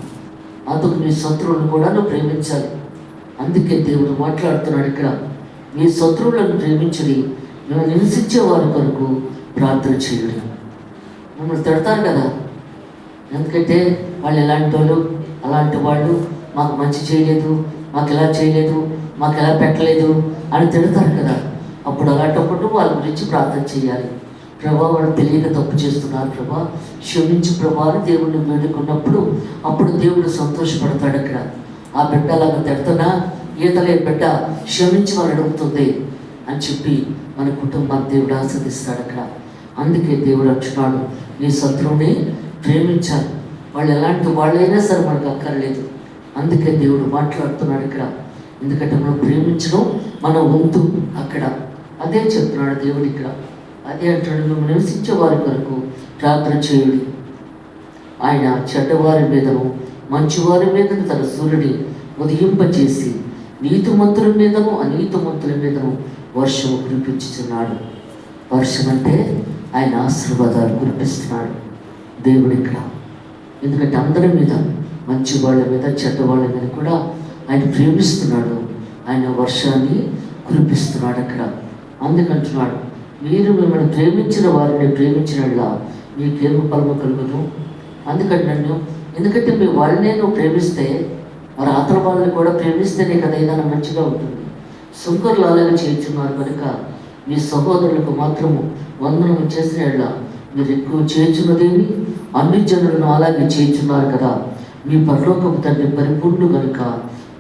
అందుకు నీ శత్రువులను కూడా నువ్వు ప్రేమించాలి. అందుకే దేవుడు మాట్లాడుతున్నాడు ఇక్కడ, మీ శత్రువులను ప్రేమించుడి, మేము నివసించే వారి కొరకు ప్రార్థన చేయుడి. మమ్మల్ని తిడతారు కదా, ఎందుకంటే వాళ్ళు ఎలాంటి వాళ్ళు, అలాంటి వాళ్ళు, మాకు మంచి చేయలేదు, మాకు ఎలా చేయలేదు, మాకు ఎలా పెట్టలేదు అని తిడతారు కదా. అప్పుడు అలాంటప్పుడు వాళ్ళ గురించి ప్రార్థన చేయాలి. ప్రభా, వాడు తెలియక తప్పు చేస్తున్నారు ప్రభా, క్షమించు ప్రభా అని దేవుడిని వేడుకున్నప్పుడు అప్పుడు దేవుడు సంతోషపడతాడు. అక్కడ ఆ బిడ్డ అలాగా తిడుతున్నా, ఈతలే బిడ్డ క్షమించి వారు అడుగుతుంది అని చెప్పి మన కుటుంబాన్ని దేవుడు ఆస్వాదిస్తాడు అక్కడ. అందుకే దేవుడు అంటున్నాడు, నీ శత్రువుని ప్రేమించాలి. వాళ్ళు ఎలాంటి వాళ్ళైనా సరే మనకు అక్కర్లేదు. అందుకే దేవుడు మాట్లాడుతున్నాడు ఇక్కడ. ఎందుకంటే మనం ప్రేమించడం మన వంతు అక్కడ. అదే చెప్తున్నాడు దేవుడు ఇక్కడ. అదే అంటాడు, మేము నివసించే వారి కొరకు ప్రార్థన చేయుడి. ఆయన చెడ్డవారి మీదను మంచివారి మీదను తన సూర్యుని ఉదయింపచేసి నీతిమంతుల మీదను అనీతిమంతుల మీదను వర్షము కురిపించుతున్నాడు. వర్షం అంటే ఆయన ఆశీర్వాదాలు కురిపిస్తున్నాడు దేవుడు ఇక్కడ. ఎందుకంటే అందరి మీద, మంచి వాళ్ళ మీద చెడ్డవాళ్ళ మీద కూడా ఆయన ప్రేమిస్తున్నాడు. ఆయన వర్షాన్ని కురిపిస్తున్నాడు అక్కడ. అందుకంటున్నాడు, మీరు మిమ్మల్ని ప్రేమించిన వారిని ప్రేమించినట్లా మీకేమో ఫలము కలుగును. ఎందుకంటే మీ వాళ్ళనే నువ్వు ప్రేమిస్తే మరి అతని వాళ్ళని కూడా ప్రేమిస్తేనే కదా ఏదైనా మంచిగా ఉంటుంది. సుంకర్లు అలాగే చేయించున్నారు కనుక మీ సహోదరులకు మాత్రము వందనము చేసిన ఎడల మీరు ఎక్కువ చేయించున్నదేమి, అన్ని జనులను అలాగే చేయించున్నారు కదా. మీ పరలోకపు తండ్రి పరిపూర్ణుడు కనుక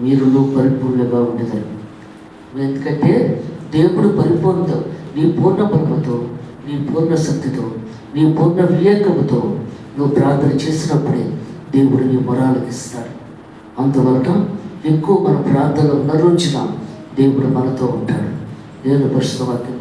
మీరు పరిపూర్ణంగా ఉండేదారు. ఎందుకంటే దేవుడు పరిపూర్ణత, నీ పూర్ణ బలముతో, నీ పూర్ణ శక్తితో, నీ పూర్ణ వివేకముతో నువ్వు ప్రార్థన చేసినప్పుడే దేవుడు నీ మొరాలకిస్తాడు. అందువలన ఎక్కువ మన ప్రార్థనలో ఉన్న రోజున దేవుడు మనతో ఉంటాడు. దేవుని పరిశుద్ధ వాక్యం